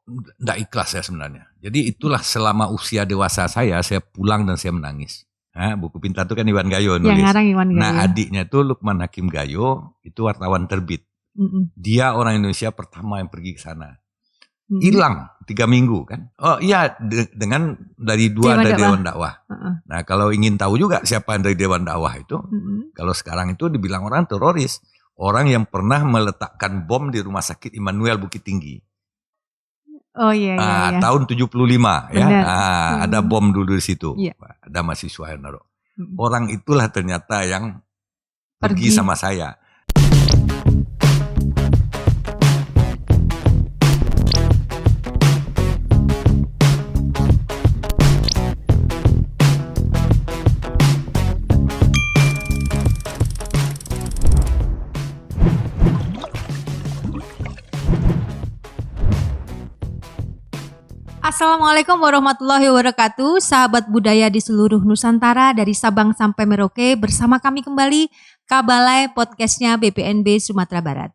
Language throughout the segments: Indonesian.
enggak ikhlas ya sebenarnya. Jadi itulah selama usia dewasa saya pulang dan saya menangis. Buku Pintar itu kan Iwan Gayo nulis. Yang ngarang Iwan Gayo. Nah adiknya tuh Lukman Hakim Gayo, itu wartawan terbit. Dia orang Indonesia pertama yang pergi ke sana. Hilang 3 minggu kan. Oh iya, dengan dari Dewan Dakwah. Nah kalau ingin tahu juga siapa yang dari Dewan Dakwah itu, kalau sekarang itu dibilang orang teroris, orang yang pernah meletakkan bom di rumah sakit Immanuel Bukit Tinggi. Oh iya. Tahun 75 ya. Ada bom dulu di situ. Iya. Ada mahasiswa yang naruh. Orang itulah ternyata yang pergi sama saya. Assalamualaikum warahmatullahi wabarakatuh, sahabat budaya di seluruh Nusantara dari Sabang sampai Merauke, bersama kami kembali Kabalai podcastnya BPNB Sumatera Barat.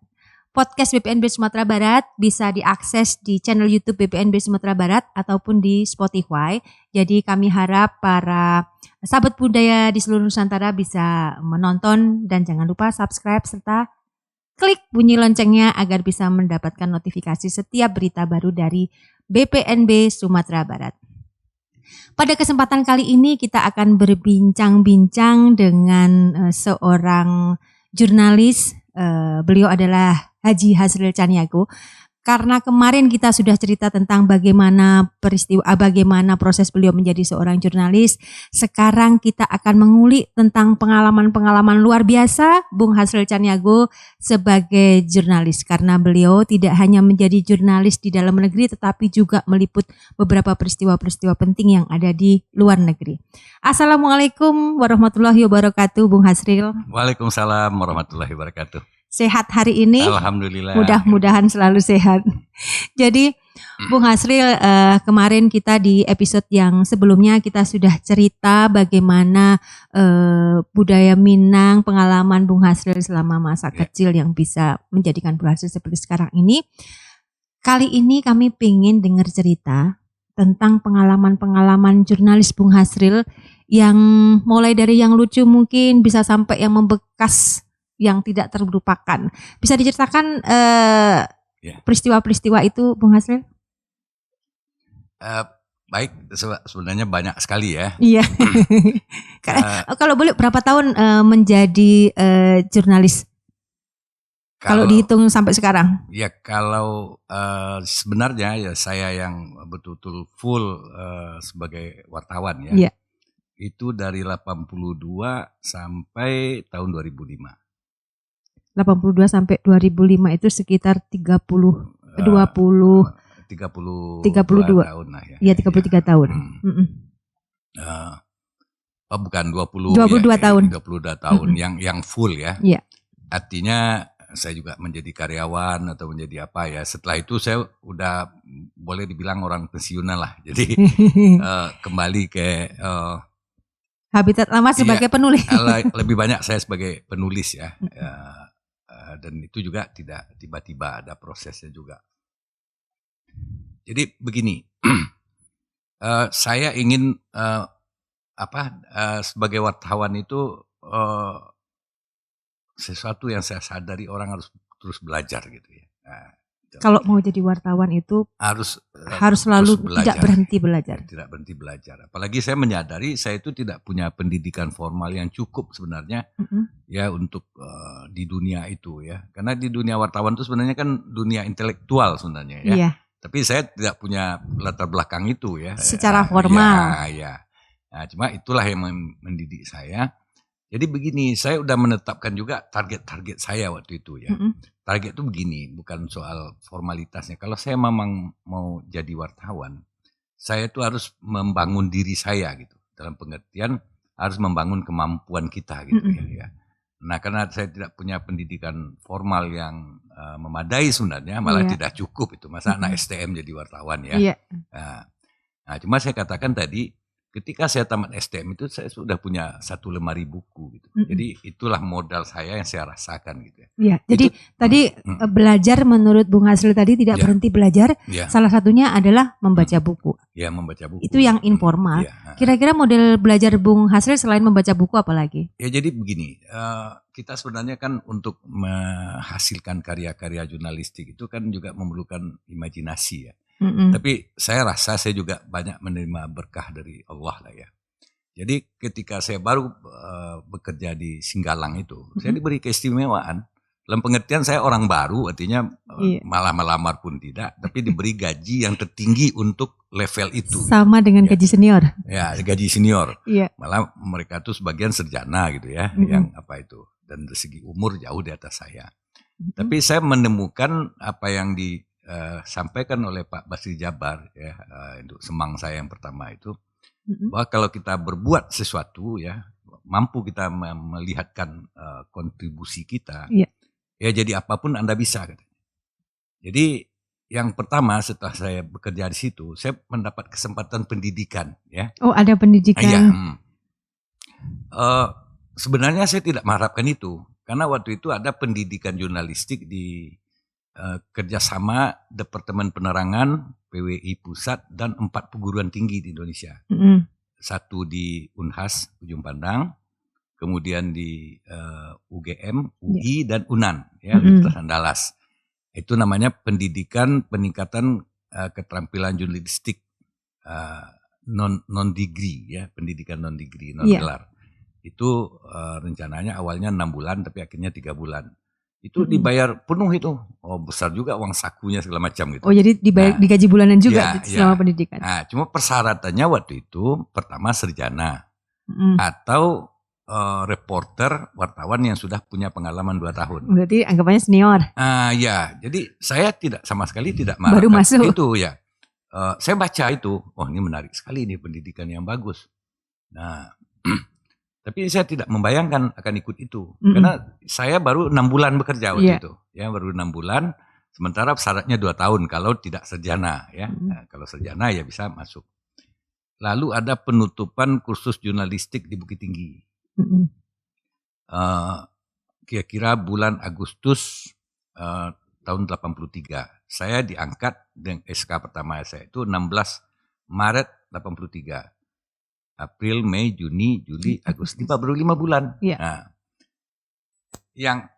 Podcast BPNB Sumatera Barat bisa diakses di channel YouTube BPNB Sumatera Barat ataupun di Spotify. Jadi kami harap para sahabat budaya di seluruh Nusantara bisa menonton dan jangan lupa subscribe serta klik bunyi loncengnya agar bisa mendapatkan notifikasi setiap berita baru dari BPNB Sumatera Barat. Pada kesempatan kali ini kita akan berbincang-bincang dengan seorang jurnalis. Beliau adalah Haji Hasril Caniago. Karena kemarin kita sudah cerita tentang bagaimana proses beliau menjadi seorang jurnalis. Sekarang kita akan mengulik tentang pengalaman-pengalaman luar biasa Bung Hasril Caniago sebagai jurnalis. Karena beliau tidak hanya menjadi jurnalis di dalam negeri tetapi juga meliput beberapa peristiwa-peristiwa penting yang ada di luar negeri. Assalamualaikum warahmatullahi wabarakatuh Bung Hasril. Waalaikumsalam warahmatullahi wabarakatuh. Sehat hari ini? Alhamdulillah. Mudah-mudahan selalu sehat. Jadi Bung Hasril, kemarin kita di episode yang sebelumnya kita sudah cerita bagaimana budaya Minang, pengalaman Bung Hasril selama masa kecil yang bisa menjadikan Bung Hasril seperti sekarang ini. Kali ini kami ingin dengar cerita tentang pengalaman-pengalaman jurnalis Bung Hasril yang mulai dari yang lucu mungkin bisa sampai yang membekas, yang tidak terlupakan. Bisa diceritakan peristiwa-peristiwa itu Bung Hasril? Baik, sebenarnya banyak sekali ya. Iya. Kalau boleh berapa tahun menjadi jurnalis? Kalau dihitung sampai sekarang? Ya kalau sebenarnya ya saya yang betul-betul full sebagai wartawan ya. Iya. Itu dari 82 sampai tahun 2005. 82 sampai 2005 itu sekitar 32 tahun lah ya. Iya, 33 tahun. Bukan 22 tahun. 22 tahun yang full ya. Iya. Artinya saya juga menjadi karyawan atau menjadi apa ya. Setelah itu saya udah boleh dibilang orang pensiunan lah. Jadi kembali ke habitat lama sebagai penulis. Lebih banyak saya sebagai penulis ya. Dan itu juga tidak tiba-tiba, ada prosesnya juga. Jadi begini, saya ingin sebagai wartawan itu sesuatu yang saya sadari orang harus terus belajar gitu ya. Kalau mau jadi wartawan itu harus selalu tidak berhenti belajar. Tidak berhenti belajar. Apalagi saya menyadari saya itu tidak punya pendidikan formal yang cukup sebenarnya ya untuk di dunia itu ya. Karena di dunia wartawan itu sebenarnya kan dunia intelektual sebenarnya ya. Iya. Tapi saya tidak punya latar belakang itu ya. Secara formal. Ya. Nah, cuma itulah yang mendidik saya. Jadi begini, saya udah menetapkan juga target-target saya waktu itu ya. Target itu begini, bukan soal formalitasnya. Kalau saya memang mau jadi wartawan, saya itu harus membangun diri saya gitu. Dalam pengertian harus membangun kemampuan kita gitu ya. Nah karena saya tidak punya pendidikan formal yang memadai sebenarnya, malah tidak cukup itu. Masa anak STM jadi wartawan ya. Nah cuma saya katakan tadi, ketika saya tamat STM itu saya sudah punya 1 lemari buku gitu. Jadi itulah modal saya yang saya rasakan gitu ya. Iya, jadi tadi belajar menurut Bung Hasril tadi tidak berhenti belajar. Salah satunya adalah membaca buku. Ya, membaca buku. Itu yang informal. Kira-kira model belajar Bung Hasril selain membaca buku apa lagi? Ya jadi begini, kita sebenarnya kan untuk menghasilkan karya-karya jurnalistik itu kan juga memerlukan imajinasi ya. Tapi saya rasa saya juga banyak menerima berkah dari Allah lah ya. Jadi ketika saya baru bekerja di Singgalang itu, saya diberi keistimewaan. Dalam pengertian saya orang baru, artinya malah melamar pun tidak, tapi diberi gaji yang tertinggi untuk level itu. Sama dengan gaji senior. Ya, gaji senior. Malah mereka tuh sebagian sarjana gitu ya, yang apa itu. Dan dari segi umur jauh di atas saya. Tapi saya menemukan apa yang disampaikan oleh Pak Basri Jabar ya, untuk semang saya yang pertama itu, bahwa kalau kita berbuat sesuatu ya, mampu kita melihatkan kontribusi kita, ya jadi apapun Anda bisa. Jadi yang pertama setelah saya bekerja di situ, saya mendapat kesempatan pendidikan ya. Oh, ada pendidikan. Ya, sebenarnya saya tidak mengharapkan itu, karena waktu itu ada pendidikan jurnalistik di kerjasama Departemen Penerangan, PWI Pusat, dan 4 perguruan tinggi di Indonesia. Satu di Unhas, Ujung Pandang, kemudian di UGM, UI, dan UNAN, ya, Universitas Andalas. Itu namanya pendidikan peningkatan keterampilan jurnalistik non degree, ya, pendidikan non degree, non gelar. Itu rencananya awalnya 6 bulan, tapi akhirnya 3 bulan. Itu dibayar penuh itu. Oh, besar juga uang sakunya segala macam gitu. Oh, jadi dibayar digaji bulanan juga selama pendidikan. Nah, cuma persyaratannya waktu itu pertama sarjana atau reporter, wartawan yang sudah punya pengalaman 2 tahun. Berarti anggapannya senior. Ya, jadi saya sama sekali tidak marah. Baru masuk. Itu ya. Saya baca itu, oh ini menarik sekali nih, pendidikan yang bagus. Nah, tapi saya tidak membayangkan akan ikut itu. Karena saya baru 6 bulan bekerja waktu itu. Ya, baru 6 bulan. Sementara syaratnya 2 tahun kalau tidak sarjana. Ya. Nah, kalau sarjana ya bisa masuk. Lalu ada penutupan kursus jurnalistik di Bukit Tinggi. Kira-kira bulan Agustus tahun 83. Saya diangkat dengan SK pertama saya itu 16 Maret 83. April, Mei, Juni, Juli, Agustus, baru 5 bulan. Nah, yang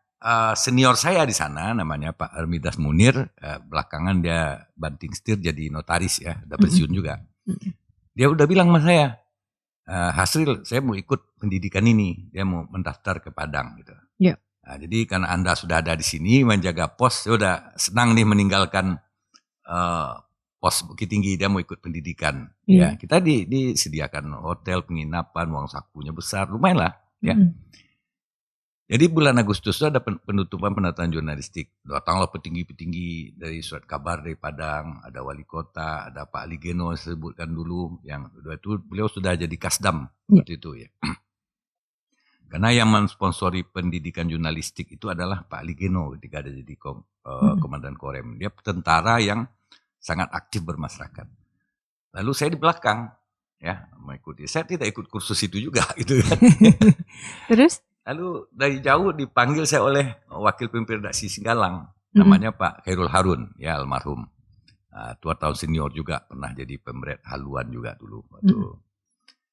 senior saya di sana namanya Pak Armidas Munir, belakangan dia banting setir jadi notaris ya, udah pensiun juga. Dia udah bilang sama saya, Hasril, saya mau ikut pendidikan ini, dia mau mendaftar ke Padang gitu. Nah, jadi karena Anda sudah ada di sini menjaga pos, saya udah senang nih meninggalkan pos Bukit Tinggi, dia mau ikut pendidikan. Ya, kita disediakan hotel, penginapan, uang sakunya besar, lumayan lah. Ya. Jadi bulan Agustus itu ada penutupan penataan jurnalistik. Datanglah petinggi-petinggi dari surat kabar dari Padang, ada wali kota, ada Pak Ali Geno sebutkan dulu, yang itu beliau sudah jadi kasdam waktu itu ya. Karena yang mensponsori pendidikan jurnalistik itu adalah Pak Ali Geno ketika ada jadi komandan Korem. Dia tentara yang sangat aktif bermasyarakat. Lalu saya di belakang, ya, mengikuti. Saya tidak ikut kursus itu juga, gitu kan. Terus? Lalu dari jauh dipanggil saya oleh wakil pemimpin redaksi Singgalang, namanya Pak Khairul Harun, ya almarhum. Tua tahun senior juga, pernah jadi pemret haluan juga dulu. Waktu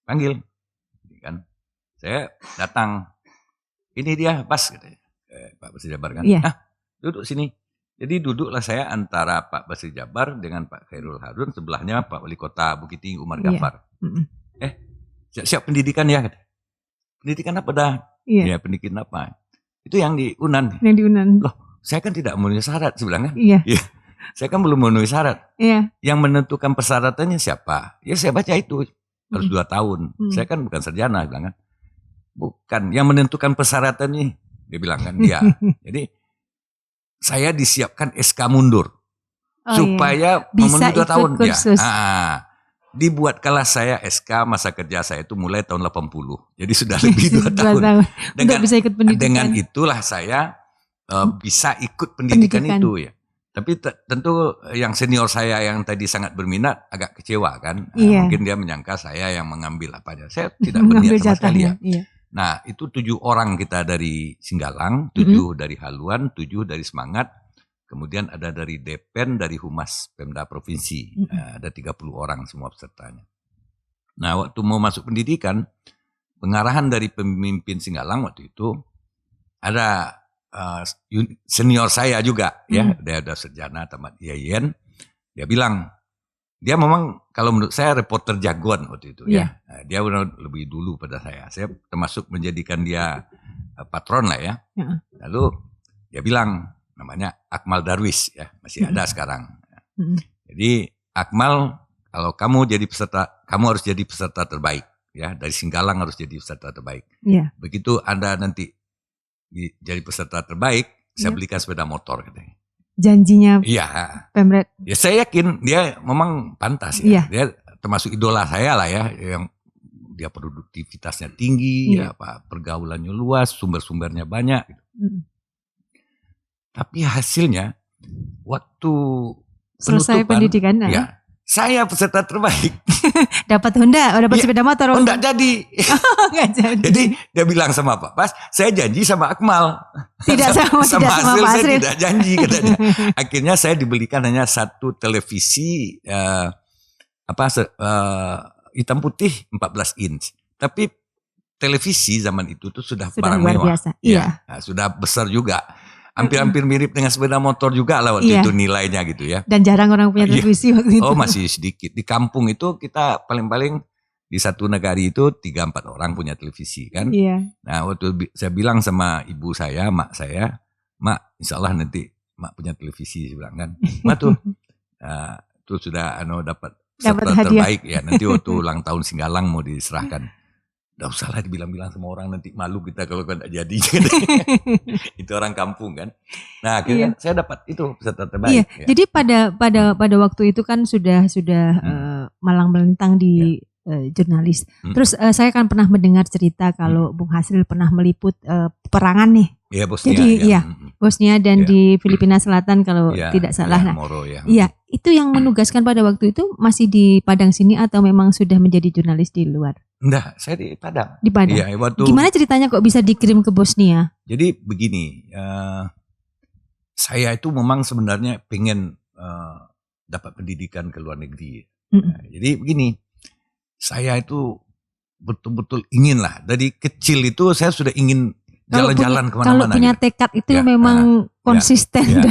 panggil, kan. Saya datang, ini dia pas, katanya. Pak Basri Jabar kan. Duduk sini. Jadi duduklah saya antara Pak Basri Jabar dengan Pak Khairul Harun, sebelahnya Pak Wali Kota Bukit Tinggi Umar Ghaffar. Siap pendidikan ya? Pendidikan apa dah? Ya, pendidikan apa? Itu yang di UNAN. Yang di UNAN. Loh, saya kan tidak memenuhi syarat sebenarnya. Iya. Saya kan belum memenuhi syarat. Iya. Yang menentukan persyaratannya siapa? Ya saya baca itu. Harus 2 tahun. Saya kan bukan sarjana, bilang kan. Bukan. Yang menentukan persyaratannya, dia bilang kan. Dia. Jadi saya disiapkan SK mundur supaya memenuhi 2 tahun. Kursus. Ya. Dibuatkanlah saya SK masa kerja saya itu mulai tahun 80. Jadi sudah lebih 2 tahun. Dengan bisa ikut pendidikan. Dengan itulah saya bisa ikut pendidikan itu ya. Tapi tentu yang senior saya yang tadi sangat berminat agak kecewa kan. Mungkin dia menyangka saya yang mengambil apanya. Saya tidak berniat sama sekali ya. Iya. Nah itu 7 orang kita dari Singgalang, 7 dari Haluan, 7 dari Semangat. Kemudian ada dari Depen, dari Humas Pemda Provinsi. Ada 30 orang semua pesertanya. Nah waktu mau masuk pendidikan, pengarahan dari pemimpin Singgalang waktu itu ada senior saya juga ya, dia ada sarjana tamat IAIN. Dia bilang dia memang kalau menurut saya reporter jagoan waktu itu ya. Nah, dia lebih dulu pada saya. Saya termasuk menjadikan dia patron lah ya. Lalu dia bilang namanya Akmal Darwis ya, masih ada sekarang. Jadi Akmal, kalau kamu jadi peserta, kamu harus jadi peserta terbaik ya, dari Singgalang harus jadi peserta terbaik. Begitu Anda nanti jadi peserta terbaik, saya belikan sepeda motor katanya. Janjinya Pemret. Ya saya yakin dia memang pantas ya. Dia termasuk idola saya lah ya, yang dia produktivitasnya tinggi, pergaulannya luas, sumber-sumbernya banyak. Tapi hasilnya waktu selesai pendidikan, saya peserta terbaik. Dapat Honda, dapat sepeda motor. Enggak jadi. Enggak jadi. Jadi dia bilang sama Pak Pas, saya janji sama Akmal. Tidak sama hasil Pak saya tidak janji katanya. Akhirnya saya dibelikan hanya satu televisi hitam putih 14 inch. Tapi televisi zaman itu tuh sudah barang luar mewah. Biasa. Iya. Sudah besar juga. Hampir mirip dengan sepeda motor juga lah waktu itu nilainya gitu ya. Dan jarang orang punya televisi waktu itu. Oh masih sedikit. Di kampung itu kita paling-paling di satu negari itu 3-4 orang punya televisi kan. Nah waktu saya bilang sama ibu saya, mak saya, mak insya Allah nanti mak punya televisi, saya bilang kan. Mak tuh, tuh sudah dapat peserta terbaik ya. Nanti waktu ulang tahun Singgalang mau diserahkan. Gak usah lah dibilang-bilang sama orang, nanti malu kita kalau gak jadi. Itu orang kampung kan. Nah akhirnya saya dapat itu peserta terbaik. Ya. Jadi pada waktu itu kan sudah malang melintang di jurnalis. Terus saya kan pernah mendengar cerita kalau Bung Hasril pernah meliput peperangan nih. Iya Bosnia. Jadi Bosnia dan di Filipina Selatan kalau tidak salah. Moro, Iya, itu yang menugaskan pada waktu itu masih di Padang sini atau memang sudah menjadi jurnalis di luar? Enggak, saya di Padang. Di Padang. Iya, gimana ceritanya kok bisa dikirim ke Bosnia? Jadi begini, saya itu memang sebenarnya pengen dapat pendidikan ke luar negeri. Jadi begini, saya itu betul-betul ingin lah. Dari kecil itu saya sudah ingin jalan-jalan kemana-mana. Kalau punya tekad itu memang konsisten.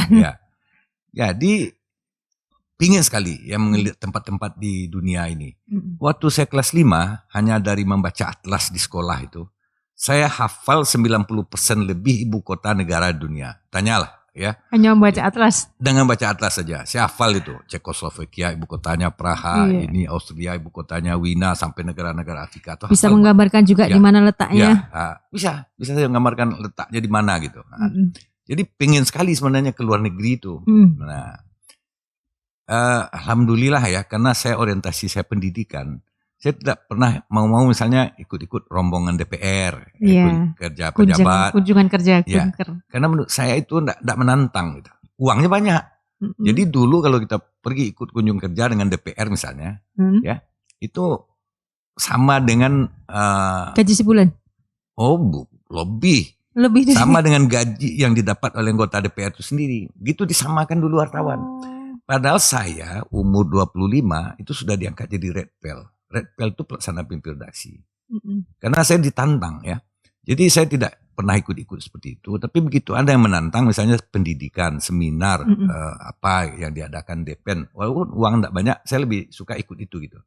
Jadi pingin sekali ya melihat tempat-tempat di dunia ini. Waktu saya kelas 5, hanya dari membaca atlas di sekolah itu, saya hafal 90% lebih ibu kota negara dunia. Tanyalah ya. Hanya membaca atlas? Dengan baca atlas saja. Saya hafal itu. Cekoslovakia ibu kotanya Praha, ini Austria ibu kotanya Wina, sampai negara-negara Afrika. Bisa menggambarkan juga di mana letaknya? Bisa saya menggambarkan letaknya di mana gitu. Jadi pingin sekali sebenarnya ke luar negeri itu. Alhamdulillah ya, karena saya orientasi saya pendidikan, saya tidak pernah mau misalnya ikut-ikut rombongan DPR, ikut kerja pejabat, kunjungan kerja, karena menurut saya itu tidak menantang gitu. Uangnya banyak. Jadi dulu kalau kita pergi ikut kunjung kerja dengan DPR misalnya, ya itu sama dengan gaji sebulan. Oh, lebih sama dengan gaji yang didapat oleh anggota DPR itu sendiri. Gitu disamakan dulu wartawan. Padahal saya umur 25 itu sudah diangkat jadi Redpel. Redpel itu pelaksana pimpin redaksi. Karena saya ditantang ya. Jadi saya tidak pernah ikut-ikut seperti itu. Tapi begitu ada yang menantang, misalnya pendidikan, seminar, apa yang diadakan Depen. Walaupun uang tidak banyak, saya lebih suka ikut itu gitu.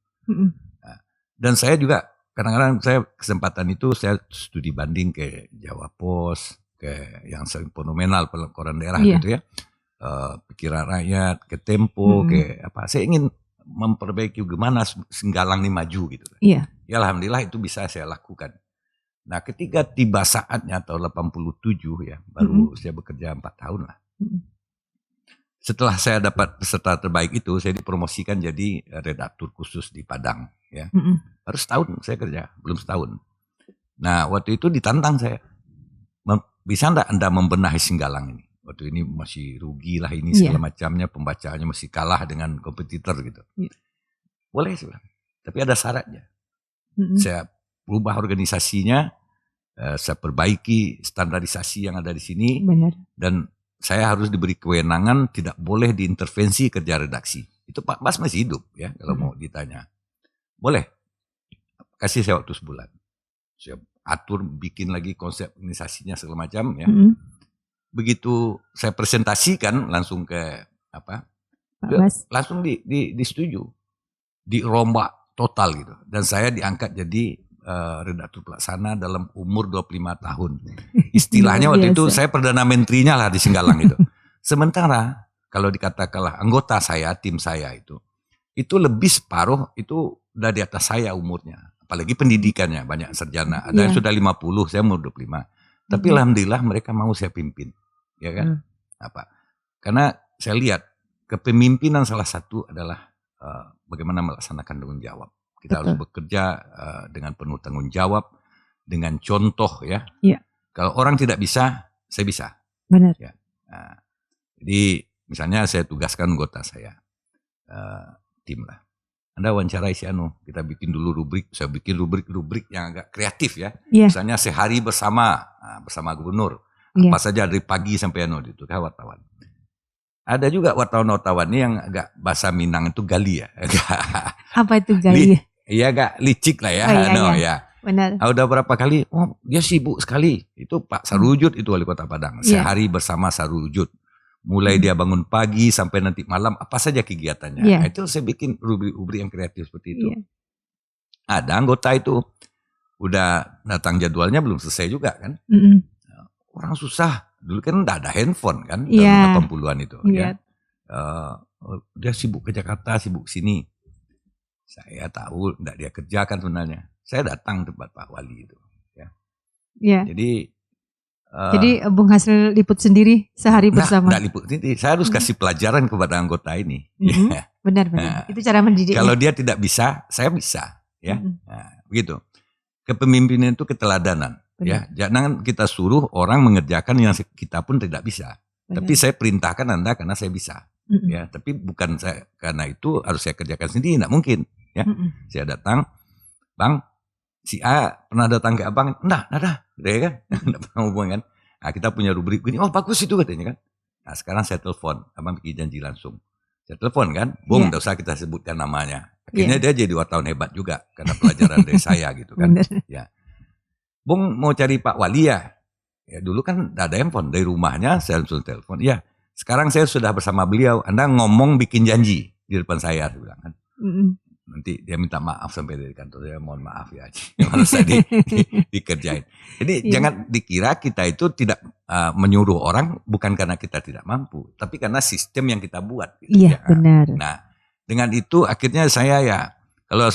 Nah, dan saya juga kadang-kadang saya kesempatan itu saya studi banding ke Jawa Pos, ke yang sering fenomenal koran daerah gitu ya. Pikiran Rakyat, ke Tempo, ke apa. Saya ingin memperbaiki gimana Singgalang ini maju gitu. Ya alhamdulillah itu bisa saya lakukan. Nah ketika tiba saatnya tahun 87 ya, baru saya bekerja 4 tahun lah. Setelah saya dapat peserta terbaik itu, saya dipromosikan jadi redaktur khusus di Padang ya. Baru setahun saya kerja, belum setahun. Nah waktu itu ditantang saya, bisa enggak Anda membenahi Singgalang ini? waktu ini masih rugi lah ini segala macamnya, pembacaannya masih kalah dengan kompetitor gitu. Boleh sih, tapi ada syaratnya. Saya rubah organisasinya, saya perbaiki standarisasi yang ada di sini. Benar. Dan saya harus diberi kewenangan tidak boleh diintervensi kerja redaksi. Itu Pak Bas masih hidup ya kalau mau ditanya. Boleh, kasih saya waktu sebulan. Saya atur, bikin lagi konsep organisasinya segala macam ya. Begitu saya presentasikan langsung ke Pak Bas, langsung disetujui, dirombak total gitu. Dan saya diangkat jadi redaktur pelaksana dalam umur 25 tahun. Istilahnya waktu itu saya perdana menterinya lah di Singgalang itu. Sementara kalau dikatakanlah anggota saya, tim saya itu lebih separuh itu udah di atas saya umurnya. Apalagi pendidikannya banyak sarjana. Ada yang sudah 50, saya umur 25. Tapi alhamdulillah mereka mau saya pimpin. Ya kan? Karena saya lihat kepemimpinan salah satu adalah bagaimana melaksanakan tanggung jawab. Kita harus bekerja dengan penuh tanggung jawab, dengan contoh ya. Kalau orang tidak bisa, saya bisa. Benar. Ya. Jadi misalnya saya tugaskan anggota saya, tim lah. Anda wawancarai si Anu, kita bikin dulu rubrik, saya bikin rubrik yang agak kreatif ya. Misalnya sehari bersama gubernur, apa saja dari pagi sampai Anu itu kan wartawan. Ada juga wartawan-wartawan ini yang agak bahasa Minang itu gali ya. Apa itu gali? Iya agak licik lah ya. Ya. Benar. Udah berapa kali, dia sibuk sekali. Itu Pak Sarujud itu wali kota Padang. Sehari bersama Sarujud. Mulai dia bangun pagi sampai nanti malam, apa saja kegiatannya. Nah, itu saya bikin rubrik-rubrik yang kreatif seperti itu. Ada anggota itu, udah datang jadwalnya belum selesai juga kan. Orang susah. Dulu kan udah ada handphone kan, tahun 80-an itu. Ya. Dia sibuk ke Jakarta, sibuk sini. Saya tahu enggak dia kerjakan sebenarnya. Saya datang tempat Pak Wali itu. Ya. Jadi Bung Hasril liput sendiri sehari bersama. Enggak liput sendiri. Saya harus kasih pelajaran kepada anggota ini. Benar. Itu cara mendidik. Kalau dia tidak bisa, saya bisa. Ya, begitu. Kepemimpinan itu keteladanan. Ya, jangan kita suruh orang mengerjakan yang kita pun tidak bisa. Tapi saya perintahkan Anda karena saya bisa. Ya, tapi bukan saya karena itu harus saya kerjakan sendiri, tidak mungkin. Ya, saya datang, Bang, si A pernah datang ke Abang, enggak, ya kan, enggak pernah hubungan kan. Nah, kita punya rubrik gini, bagus itu katanya kan. Nah, sekarang saya telepon, Abang bikin janji langsung. Saya telepon kan, Bung, enggak usah kita sebutkan namanya. Akhirnya dia jadi wartawan hebat juga karena pelajaran dari saya gitu kan. Ya, Bung mau cari Pak Wali ya. Ya dulu kan ada handphone dari rumahnya, saya langsung telepon. Ya, sekarang saya sudah bersama beliau. Anda ngomong bikin janji di depan saya, saya bilang kan. Nanti dia minta maaf sampai dari kantor, saya mohon maaf ya, harus dikerjain. Jadi jangan dikira kita itu tidak menyuruh orang bukan karena kita tidak mampu, tapi karena sistem yang kita buat. Gitu, benar. Nah, dengan itu akhirnya saya kalau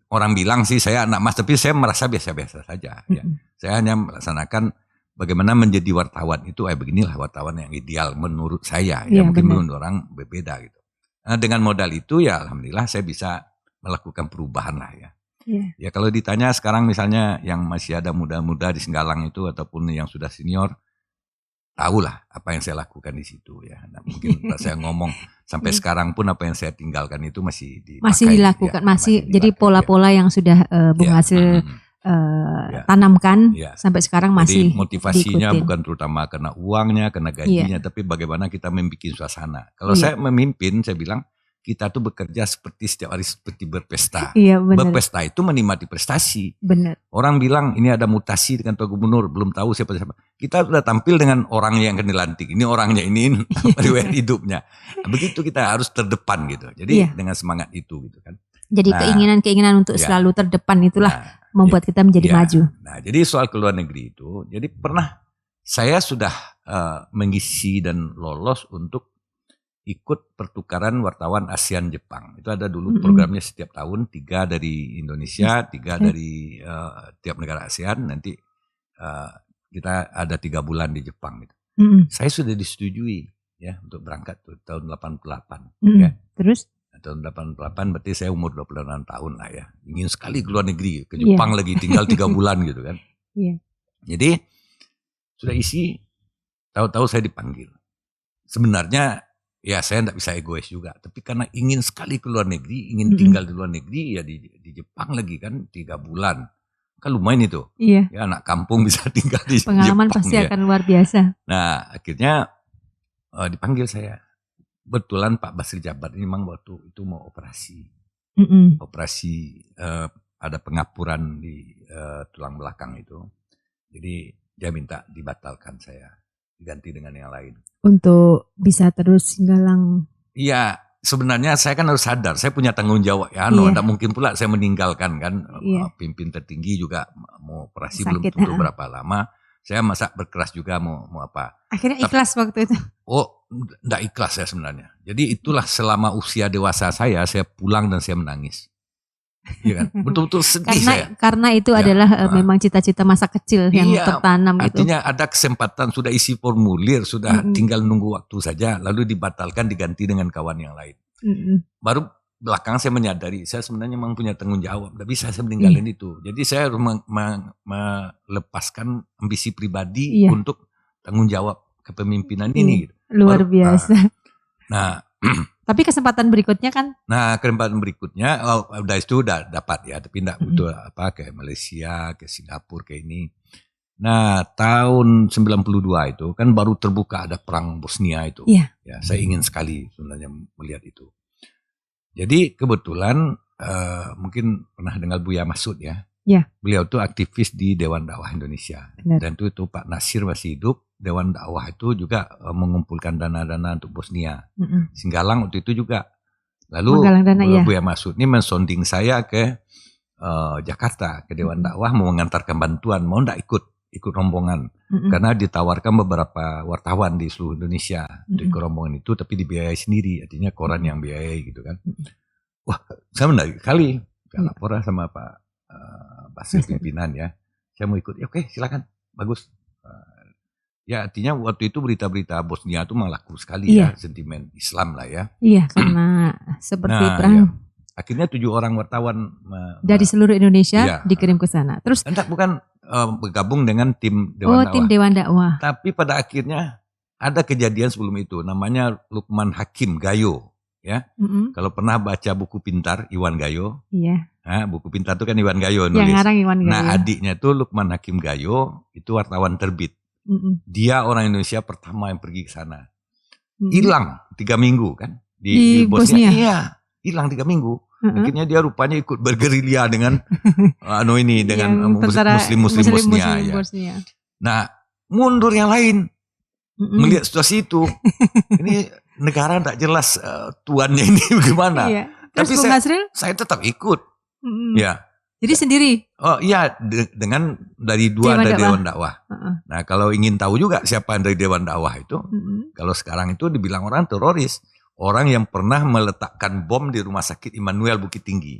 orang bilang sih saya anak mas, tapi saya merasa biasa-biasa saja. Ya. Saya hanya melaksanakan bagaimana menjadi wartawan itu, beginilah wartawan yang ideal menurut saya. Ya mungkin menurut orang berbeda gitu. Nah, dengan modal itu ya alhamdulillah saya bisa melakukan perubahan lah ya. Ya kalau ditanya sekarang misalnya yang masih ada muda-muda di Singgalang itu ataupun yang sudah senior, tahulah apa yang saya lakukan di situ ya. Nah, mungkin saya ngomong sampai sekarang pun apa yang saya tinggalkan itu masih dilakukan, masih jadi pola-pola yang sudah Bung Hasril tanamkan sampai sekarang masih. Jadi motivasinya diikutin. Bukan terutama karena uangnya, karena gajinya, tapi bagaimana kita membuat suasana. Kalau saya memimpin, saya bilang kita tuh bekerja seperti setiap hari seperti berpesta. Berpesta itu menikmati prestasi. Benar. Orang bilang ini ada mutasi dengan Pak Gubernur, belum tahu siapa-siapa. Kita sudah tampil dengan orang yang akan dilantik. Ini orangnya ini riwayat hidupnya. Nah, begitu kita harus terdepan gitu. Jadi dengan semangat itu gitu kan. Jadi keinginan-keinginan untuk selalu terdepan itulah membuat kita menjadi maju. Nah, jadi soal ke luar negeri itu, jadi pernah saya sudah mengisi dan lolos untuk ikut pertukaran wartawan ASEAN Jepang. Itu ada dulu programnya setiap tahun, 3 dari Indonesia, 3 dari tiap negara ASEAN. Nanti kita ada 3 bulan di Jepang gitu. Saya sudah disetujui ya untuk berangkat tuh tahun 88 ya. Terus tahun 88 berarti saya umur 26 tahun lah ya. Ingin sekali ke luar negeri, ke Jepang lagi tinggal 3 bulan gitu kan. Jadi sudah isi, tahu-tahu saya dipanggil. sebenarnya ya saya tidak bisa egois juga. Tapi karena ingin sekali ke luar negeri, ingin tinggal di luar negeri, ya di Jepang lagi kan 3 bulan. Kan lumayan itu. Iya. Ya anak kampung bisa tinggal di Pengalaman Jepang. pasti akan luar biasa. Nah akhirnya dipanggil saya. Betulan Pak Basri Jabat ini memang waktu itu mau operasi. Operasi ada pengapuran di tulang belakang itu. Jadi dia minta dibatalkan saya. Diganti dengan yang lain. Untuk bisa terus galang. Iya, sebenarnya saya kan harus sadar, saya punya tanggung jawab. Ya, tidak mungkin pula saya meninggalkan kan. Pimpin tertinggi juga mau operasi sakit, belum tentu berapa lama. Saya masa berkeras juga mau apa. Akhirnya ikhlas waktu itu. Oh, tidak ikhlas saya sebenarnya. Jadi itulah selama usia dewasa saya pulang dan saya menangis. Iya kan? Betul-betul sedih karena itu adalah memang cita-cita masa kecil yang tertanam gitu. Artinya ada kesempatan, sudah isi formulir, sudah tinggal nunggu waktu saja, lalu dibatalkan diganti dengan kawan yang lain. Baru belakang saya menyadari, saya sebenarnya memang punya tanggung jawab, tidak bisa saya meninggalin itu. Jadi saya harus melepaskan ambisi pribadi untuk tanggung jawab kepemimpinan ini. Gitu. Luar biasa. Nah, tapi kesempatan berikutnya kan? Nah, kesempatan berikutnya, udah itu udah dapat ya, tapi enggak butuh kayak Malaysia, ke Singapura, kayak ini. Nah, tahun 92 itu kan baru terbuka ada perang Bosnia itu. Iya. Ya, saya ingin sekali sebenarnya melihat itu. Jadi kebetulan mungkin pernah dengar Buya Masud ya. Iya. Beliau itu aktivis di Dewan Dakwah Indonesia. Benar. Dan itu Pak Nasir masih hidup. Dewan Dakwah itu juga mengumpulkan dana-dana untuk Bosnia. Singgalang waktu itu juga. Lalu Buya Masud ini mensonding saya ke Jakarta, ke Dewan Dakwah mau mengantarkan bantuan, mau enggak ikut rombongan. Karena ditawarkan beberapa wartawan di seluruh Indonesia untuk ikut rombongan itu, tapi dibiayai sendiri, artinya koran yang biayai gitu kan. Wah, saya menarik kali. Saya lapor sama Pak Basri pimpinan ya. Saya mau ikut, ya oke silakan, bagus. Ya artinya waktu itu berita-berita Bosnia itu malah laku sekali ya, sentimen Islam lah ya. Iya, karena seperti perang. Ya. Akhirnya 7 orang wartawan dari seluruh Indonesia dikirim ke sana. Terus bukan bergabung dengan tim Dewan Dakwah. Tim Dewan Dakwah. Tapi pada akhirnya ada kejadian sebelum itu, namanya Lukman Hakim Gayo ya. Kalau pernah baca buku pintar Iwan Gayo. Iya. Nah, buku pintar itu kan Iwan Gayo nulis. Yang ngarang Iwan Gayo. Nah, adiknya itu Lukman Hakim Gayo, itu wartawan terbit. Dia orang Indonesia pertama yang pergi ke sana. Hilang 3 minggu kan di Bosnia. Iya, hilang 3 minggu. Akhirnya dia rupanya ikut bergerilya dengan dengan muslim-muslim Bosnia. Ya. Nah, mundur yang lain melihat situasi itu. Ini negara tidak jelas tuannya ini bagaimana. Iya. Tapi saya tetap ikut. Ya. Jadi sendiri? Oh iya, dengan dari Dewan Dakwah. Nah kalau ingin tahu juga siapa yang dari Dewan Dakwah itu, kalau sekarang itu dibilang orang teroris, orang yang pernah meletakkan bom di Rumah Sakit Immanuel Bukit Tinggi.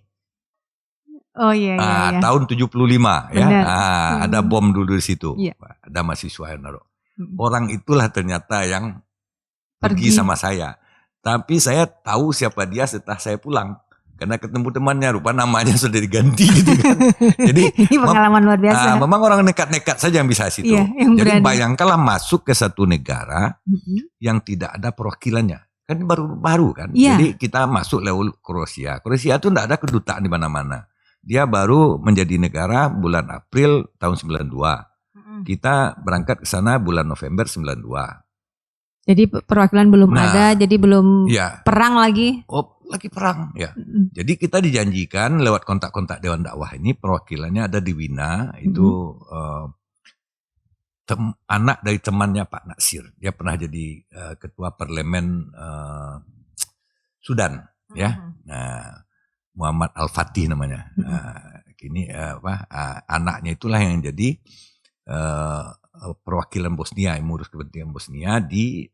Oh iya. Tahun 75 ya, ada bom dulu di situ, ada mahasiswa yang naruh. Orang itulah ternyata yang pergi sama saya. Tapi saya tahu siapa dia setelah saya pulang. Karena ketemu temannya, rupa namanya sudah diganti gitu kan. Jadi ini pengalaman luar biasa. Memang orang nekat-nekat saja yang bisa situ. Jadi bayangkanlah masuk ke satu negara yang tidak ada perwakilannya. Kan baru kan. Jadi kita masuk lewat Kroasia. Kroasia itu tidak ada kedutaan di mana-mana. Dia baru menjadi negara bulan April tahun 92. Kita berangkat ke sana bulan November 92. Jadi perwakilan belum ada, jadi belum perang lagi. Oh, lagi perang ya. Jadi kita dijanjikan lewat kontak-kontak Dewan Dakwah ini perwakilannya ada di Wina, itu anak dari temannya Pak Nasir. Dia pernah jadi ketua parlemen Sudan ya. Nah, Muhammad Al-Fatih namanya. Kini anaknya itulah yang jadi perwakilan Bosnia, yang mengurus kepentingan Bosnia di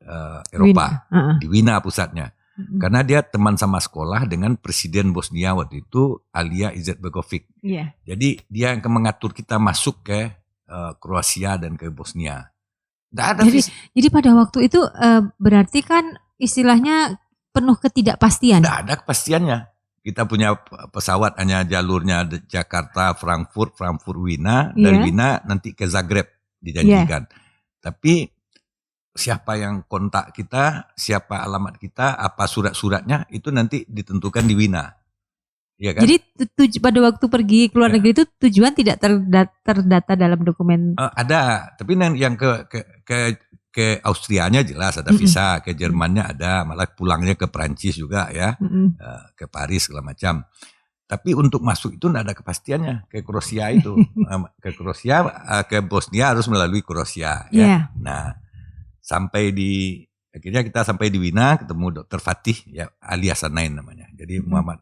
Eropa, di Wina pusatnya. Karena dia teman sama sekolah dengan Presiden Bosnia waktu itu, Alija Izetbegovic. Jadi dia yang mengatur kita masuk ke Kroasia dan ke Bosnia. Jadi pada waktu itu berarti kan istilahnya penuh ketidakpastian. Tidak ada kepastiannya. Kita punya pesawat hanya jalurnya Jakarta, Frankfurt, Wina, dari Wina nanti ke Zagreb dijanjikan. Tapi siapa yang kontak kita, siapa alamat kita, apa surat-suratnya, itu nanti ditentukan di Wina. Ya kan? Jadi pada waktu pergi ke luar negeri itu tujuan tidak terdata dalam dokumen? Ada, tapi yang ke Austrianya jelas ada visa, ke Jermannya ada, malah pulangnya ke Perancis juga ya, ke Paris segala macam. Tapi untuk masuk itu tidak ada kepastiannya ke Kroasia itu, ke Kroasia, ke Bosnia harus melalui Kroasia ya. Nah, akhirnya kita sampai di Wina, ketemu Dr. Fatih ya, Ali Hassanain namanya. Jadi Muhammad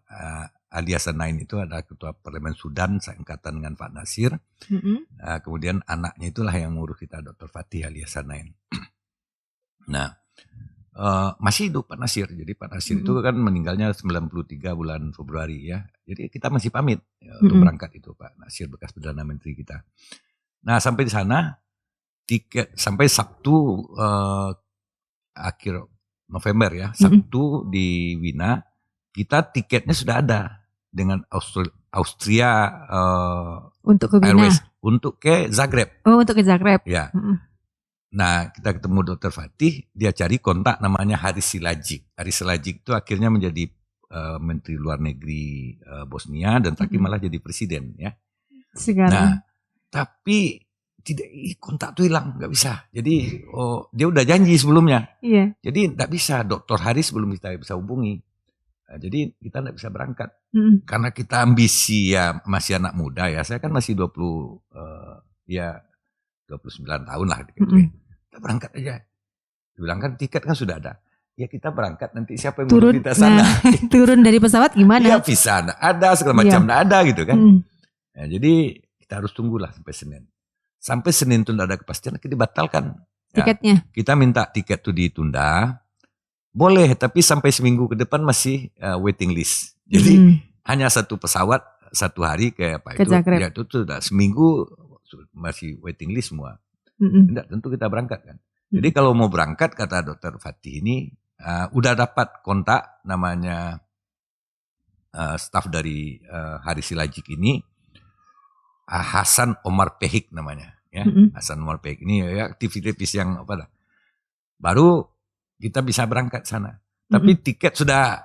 Ali Hassanain itu adalah ketua Parlemen Sudan seangkatan dengan Pak Nasir. Kemudian anaknya itulah yang mengurus kita, Dr. Fatih Ali Hassanain. Nah, masih hidup Pak Nasir. Jadi Pak Nasir itu kan meninggalnya 93 bulan Februari ya. Jadi kita masih pamit ya, untuk berangkat itu, Pak Nasir bekas Perdana Menteri kita. Nah, sampai di sana tiket sampai Sabtu akhir November ya, Sabtu di Wina, kita tiketnya sudah ada dengan Austria untuk ke Wina. Airways untuk ke Zagreb. Oh, untuk ke Zagreb. Ya. Nah, kita ketemu Dr. Fatih, dia cari kontak namanya Haris Silajic. Haris Silajic itu akhirnya menjadi Menteri Luar Negeri Bosnia dan terakhir malah jadi presiden ya. Sekarang. Nah, tapi tidak, kontak tuh hilang, nggak bisa. Jadi dia udah janji sebelumnya. Iya. Jadi nggak bisa, Dr. Haris belum kita bisa hubungi. Nah, jadi kita nggak bisa berangkat. Karena kita ambisi ya, masih anak muda ya. Saya kan masih 29 tahun lah. Kita berangkat aja. Bilang kan tiket kan sudah ada. Ya kita berangkat, nanti siapa yang turun kita sana. Nah, turun dari pesawat gimana? Ya visa ada, segala macam ada gitu kan. Nah, jadi kita harus tunggulah sampai Senin. Sampai Senin itu tidak ada kepastian, kita dibatalkan. Tiketnya? Ya, kita minta tiket itu ditunda. Boleh, tapi sampai seminggu ke depan masih waiting list. Jadi hanya satu pesawat, satu hari ke Zagreb. Ya itu sudah seminggu masih waiting list semua. Tidak, tentu kita berangkat kan. Jadi kalau mau berangkat, kata Dr. Fatih ini, udah dapat kontak namanya staf dari Haris Silajic ini, Hasan Omar Pehik namanya. Ya, Hasan Omar Pehik ini ya aktivis yang apa lah. Baru kita bisa berangkat sana. Tapi tiket sudah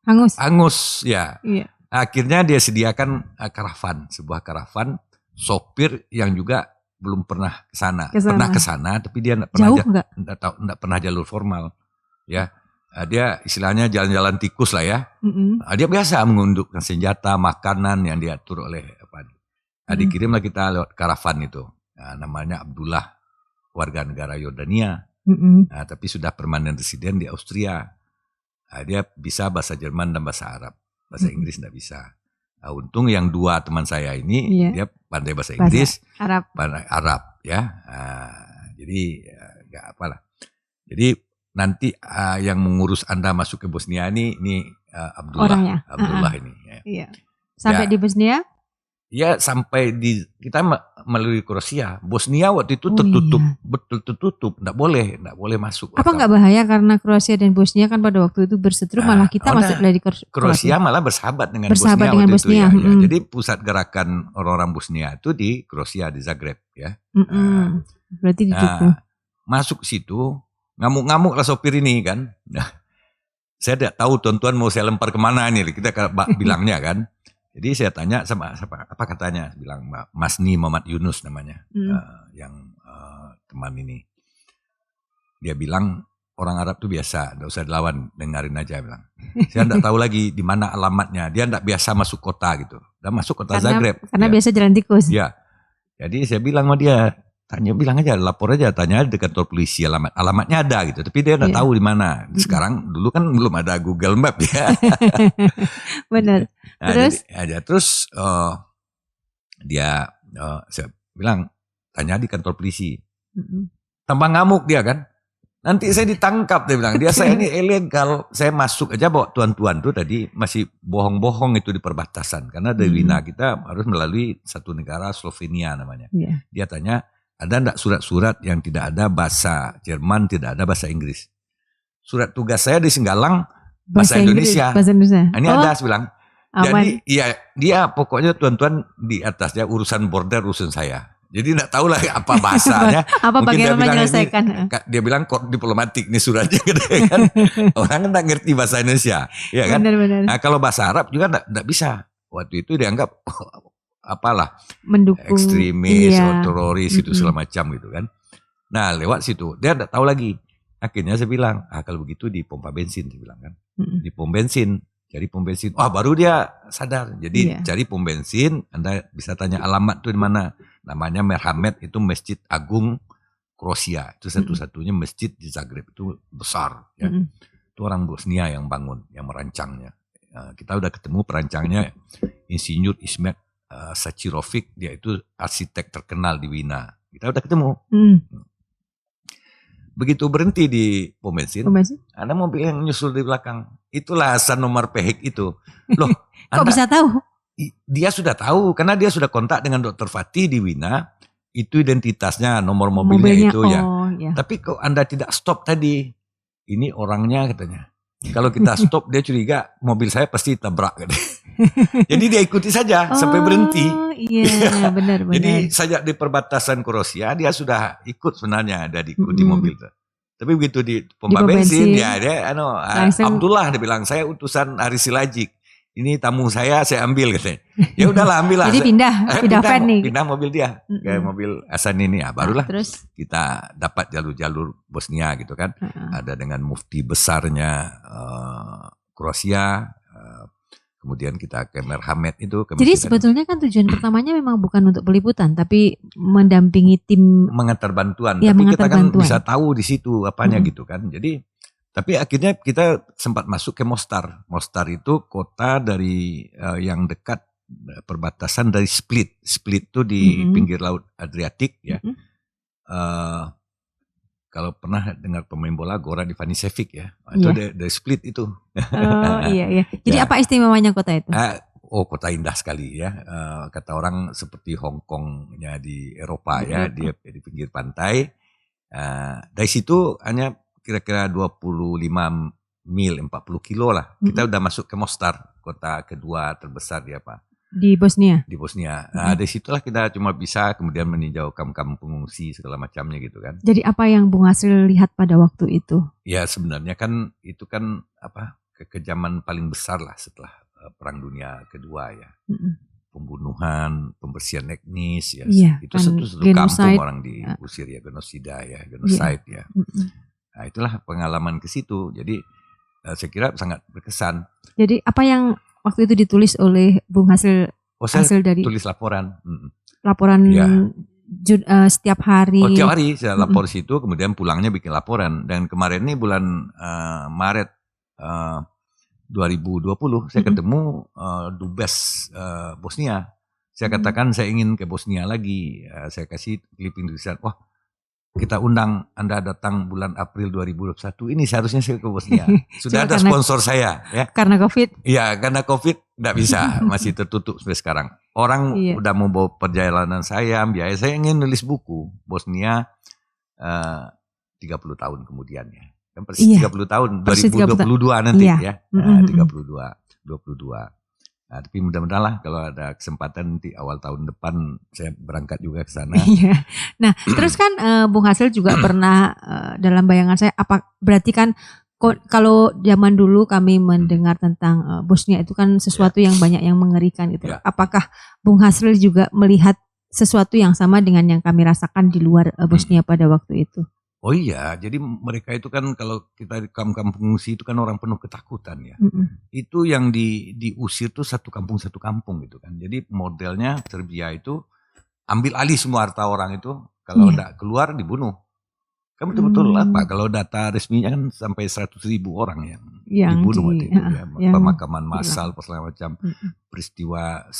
hangus ya. Iya. Akhirnya dia sediakan karavan, sebuah karavan, sopir yang juga belum pernah ke sana. Pernah ke sana tapi dia enggak pernah jalur formal. Ya. Dia istilahnya jalan-jalan tikus lah ya. Dia biasa mengundukkan senjata, makanan yang diatur oleh apa. Dikirimlah kita lewat karavan itu. Nah, namanya Abdullah, warga negara Yordania. Nah, tapi sudah permanen residen di Austria. Nah, dia bisa bahasa Jerman dan bahasa Arab. Bahasa Inggris tidak bisa. Nah, untung yang dua teman saya ini dia pandai bahasa Inggris, pandai Arab ya. Nah, jadi nggak apalah. Jadi nanti yang mengurus Anda masuk ke Bosnia ini Abdullah, Abdullah ini. Ya. Iya. Sampai di Bosnia? Ya sampai kita melalui Kroasia. Bosnia waktu itu tertutup, betul tertutup, nggak boleh masuk. Apa nggak bahaya karena Kroasia dan Bosnia kan pada waktu itu berseteru, malah kita masuk dari Kroasia malah bersahabat dengan Bosnia waktu itu ya. Jadi pusat gerakan orang-orang Bosnia itu di Kroasia, di Zagreb ya. Berarti di situ. Masuk situ, ngamuk-ngamuk lah sopir ini kan. Nah, saya tidak tahu tuan-tuan mau saya lempar kemana nih, kita bilangnya kan. Jadi saya tanya sama apa katanya, bilang Masni Muhammad Yunus namanya, yang teman ini. Dia bilang orang Arab tuh biasa, enggak usah dilawan, dengarin aja bilang. Saya enggak tahu lagi di mana alamatnya. Dia enggak biasa masuk kota gitu. Dan masuk kota Zagreb. Karena biasa jalan tikus. Iya. Jadi saya bilang sama dia, bilang aja, lapor aja, tanya di kantor polisi alamatnya ada gitu. Tapi dia enggak tahu di mana. Sekarang dulu kan belum ada Google Map ya. Benar. Nah, terus dia saya bilang tanya di kantor polisi. Tambah ngamuk dia kan. Nanti saya ditangkap, dia bilang. Saya ini ilegal. Saya masuk aja bawa tuan-tuan tuh tadi masih bohong-bohong itu di perbatasan. Karena dari Wina kita harus melalui satu negara, Slovenia namanya. Dia tanya, ada enggak surat-surat yang tidak ada bahasa Jerman, tidak ada bahasa Inggris? Surat tugas saya di Singgalang bahasa Indonesia. Ini ada, saya bilang. Aman. Jadi dia pokoknya tuan-tuan di atasnya urusan border urusan saya. Jadi enggak tahu lah apa bahasanya. Apa bagaimana menyelesaikan? Dia bilang kod diplomatik nih suratnya kan. Orang enggak ngerti bahasa Indonesia, ya kan? Benar-benar. Nah, kalau bahasa Arab juga enggak bisa. Waktu itu dianggap apalah mendukung ekstremis, teroris itu segala macam gitu kan. Nah, lewat situ dia enggak tahu lagi. Akhirnya saya bilang, kalau begitu di pompa bensin, saya bilang kan. Di pom bensin. Cari pom bensin. Baru dia sadar. Jadi cari pom bensin, Anda bisa tanya alamat tuh di mana. Namanya Merhamet, itu Masjid Agung Kroasia. Itu satu-satunya masjid di Zagreb, itu besar. Ya. Itu orang Bosnia yang bangun, yang merancangnya. Kita udah ketemu perancangnya, Insinyur Ismet Sacirovic, dia itu arsitek terkenal di Wina. Kita udah ketemu. Begitu berhenti di pom bensin, ada mobil yang nyusul di belakang. Itulah Hasan Omar Pehik itu. Loh, kok bisa tahu? Dia sudah tahu, karena dia sudah kontak dengan Dr. Fatih di Wina. Itu identitasnya, nomor mobilnya itu ya. Ya. Tapi kok Anda tidak stop tadi? Ini orangnya katanya. Kalau kita stop, dia curiga mobil saya pasti tabrak. Jadi dia ikuti saja sampai berhenti. Iya, benar. Jadi sejak di perbatasan Kroasia dia sudah ikut sebenarnya, ada di mobil. Tapi begitu di pompa bensin, dia Abdullah dia bilang, saya utusan Haris Silajik. Ini tamu saya ambil katanya. Ya udahlah ambil lah. Jadi pindah van nih. Pindah mobil dia, kayak mobil Hasan ini. Barulah terus kita dapat jalur-jalur Bosnia gitu kan. Ada dengan mufti besarnya Kroasia. Kemudian kita ke Merhamet itu. Jadi sebetulnya kan tujuan pertamanya memang bukan untuk peliputan, tapi mendampingi tim. Mengantar bantuan. Ya, tapi kita kan bisa tahu di situ apanya gitu kan. Jadi, tapi akhirnya kita sempat masuk ke Mostar. Mostar itu kota dari yang dekat perbatasan dari Split. Split itu di pinggir Laut Adriatik ya. Kalau pernah dengar pemain bola Goran Ivanisevic ya, itu dari Split itu. Iya. Jadi apa istimewanya kota itu? Kota indah sekali ya. Kata orang seperti Hong Kongnya di Eropa ya, dia di pinggir pantai. Dari situ hanya kira-kira 25 mil, 40 kilo lah. Kita udah masuk ke Mostar, kota kedua terbesar di Di Bosnia. Di Bosnia. Dari situlah kita cuma bisa kemudian meninjau kamp-kamp pengungsi segala macamnya gitu kan. Jadi apa yang Bung Hasril lihat pada waktu itu? Ya sebenarnya kan itu kan kekejaman paling besar lah setelah Perang Dunia Kedua ya. Pembunuhan, pembersihan etnis ya. Itu kan satu kampung orang diusir ya, genosida ya, genocide ya. Nah itulah pengalaman ke situ. Jadi saya kira sangat berkesan. Jadi apa yang waktu itu ditulis oleh Bung Hasril? Hasil dari tulis laporan. Laporan setiap hari. Setiap hari saya lapor situ, kemudian pulangnya bikin laporan. Dan kemarin ini bulan Maret 2020 saya ketemu Dubes Bosnia. Saya katakan saya ingin ke Bosnia lagi. Saya kasih clipping tulisan, wah kita undang Anda datang bulan April 2021. Ini seharusnya saya ke Bosnia. Sudah ada sponsor saya. Ya. Karena COVID? Iya, karena COVID nggak bisa. Masih tertutup sampai sekarang. Orang udah mau bawa perjalanan saya, biaya saya ingin nulis buku. Bosnia 30 tahun kemudian ya. Kan persis 30 tahun, 2022 nanti ya. 22. Nah, tapi mudah-mudahan lah kalau ada kesempatan nanti awal tahun depan saya berangkat juga ke sana. Nah, terus kan Bung Hasril juga pernah dalam bayangan saya, berarti kan kalau zaman dulu kami mendengar tentang Bosnia itu kan sesuatu yang banyak yang mengerikan gitu. Apakah Bung Hasril juga melihat sesuatu yang sama dengan yang kami rasakan di luar Bosnia pada waktu itu? Oh iya, jadi mereka itu kan kalau kita di kampung pengungsi itu kan orang penuh ketakutan ya. Itu yang diusir tuh satu kampung gitu kan. Jadi modelnya Serbia itu ambil alih semua harta orang itu, kalau enggak keluar dibunuh. Kan betul-betul kalau data resminya kan sampai 100.000 orang yang dibunuh waktu itu ya. Pemakaman massal, segala macam. Peristiwa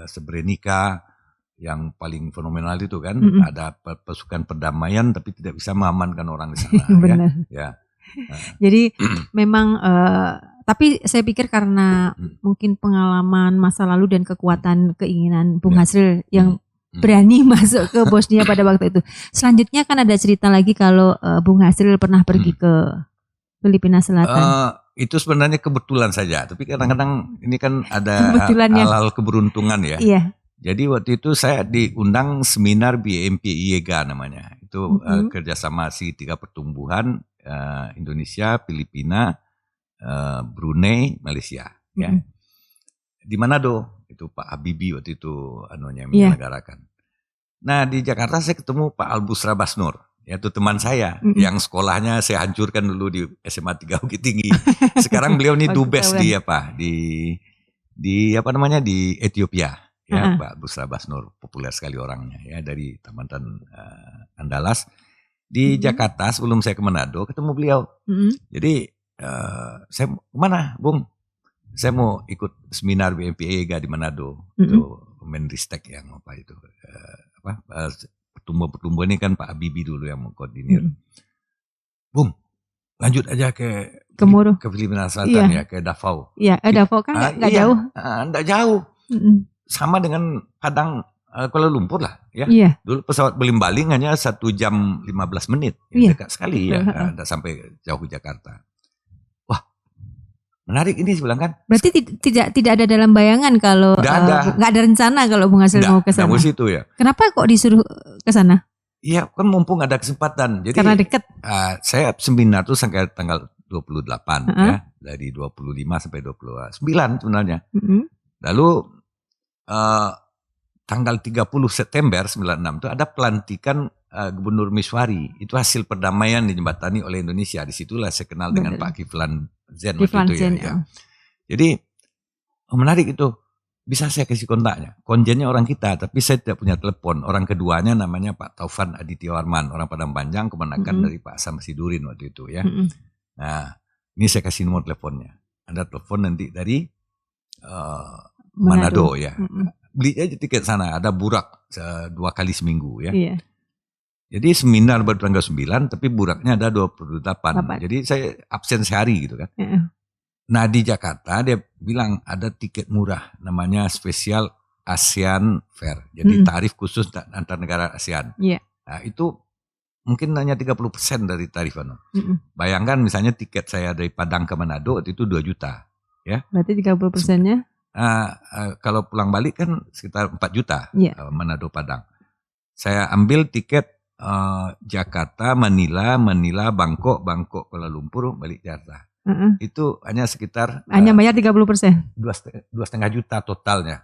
Srebrenica yang paling fenomenal itu kan, ada pasukan perdamaian tapi tidak bisa mengamankan orang di sana. Ya. Jadi memang tapi saya pikir karena mungkin pengalaman masa lalu dan kekuatan keinginan Bung Hasril yang berani masuk ke Bosnia pada waktu itu. Selanjutnya kan ada cerita lagi kalau Bung Hasril pernah pergi ke Filipina Selatan. Itu sebenarnya kebetulan saja, tapi kadang-kadang ini kan ada hal-hal keberuntungan ya. Iya. Jadi waktu itu saya diundang seminar BMP IEGA namanya. Itu kerjasama segitiga pertumbuhan Indonesia, Filipina, Brunei, Malaysia. Ya. Di Manado itu Pak Habibie waktu itu yang menyelenggarakan. Nah di Jakarta saya ketemu Pak Albusra Basnur. Yaitu teman saya yang sekolahnya saya hancurkan dulu di SMA 3 Bukit Tinggi. Sekarang beliau ini dubes di Ethiopia ya. Pak Busra Basnur populer sekali orangnya ya, dari Taman Andalas di Jakarta. Sebelum saya ke Manado ketemu beliau. Jadi saya kemana Bung? Saya mau ikut seminar BMPIEGA di Manado. Itu Menristek yang pertumbuhan ini kan Pak Habibie dulu yang mengkoordinir. Bung, lanjut aja ke Filipina Selatan ya, ke Davao. Iya, Davao kan nggak jauh. Nggak jauh. Sama dengan Padang, Kuala Lumpur lah ya. Dulu pesawat baling-baling hanya 1 jam 15 menit. Dekat sekali ya, nggak sampai jauh ke Jakarta. Wah, menarik ini saya bilang kan. Berarti tidak ada dalam bayangan kalau nggak ada rencana kalau Bung Hasil mau ke sana. Nggak situ ya. Kenapa kok disuruh ke sana? Iya, kan mumpung ada kesempatan. Jadi karena dekat. Saya seminar tuh sampai tanggal 28 ya, dari 25 sampai 29 sebenarnya. Lalu tanggal 30 September 96 itu ada pelantikan Gubernur Miswari. Itu hasil perdamaian dijembatani oleh Indonesia. Disitulah saya kenal dengan Pak Kiflan Zen waktu itu ya. Jadi menarik itu. Bisa saya kasih kontaknya. Konjennya orang kita, tapi saya tidak punya telepon. Orang keduanya namanya Pak Taufan Aditya Warman, orang Padang Panjang, kemenakan dari Pak Sam Sidurin waktu itu ya. Nah, ini saya kasih nomor teleponnya. Anda telepon nanti dari Manado ya. Beli aja tiket sana, ada burak 2 kali seminggu ya. Jadi seminar baru tanggal 9, tapi buraknya ada 28. Jadi saya absen sehari gitu kan. Nah di Jakarta dia bilang ada tiket murah namanya spesial ASEAN Fair. Jadi tarif khusus antar negara ASEAN. Nah itu mungkin hanya 30% dari tarif Bayangkan misalnya tiket saya dari Padang ke Manado itu 2 juta. Ya. Berarti 30%-nya? Kalau pulang balik kan sekitar 4 juta Manado Padang. Saya ambil tiket Jakarta, Manila, Bangkok, Kuala Lumpur, balik Jakarta. Itu hanya sekitar bayar 30%. 2,5 juta totalnya.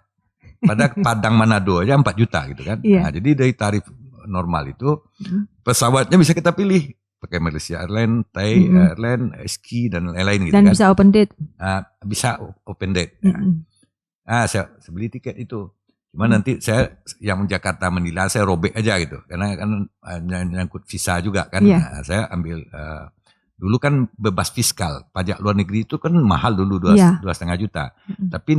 Pada Padang Manado aja 4 juta gitu kan. Nah, jadi dari tarif normal itu pesawatnya bisa kita pilih pakai Malaysia Airlines, Thai Airlines, SQ dan lain-lain gitu dan kan. Bisa open date. Bisa open date. Saya beli tiket itu. Cuma nanti saya yang Jakarta Manila saya robek aja gitu. Karena kan nyangkut visa juga kan. Nah, saya ambil dulu kan bebas fiskal, pajak luar negeri itu kan mahal dulu 2,5 juta. Tapi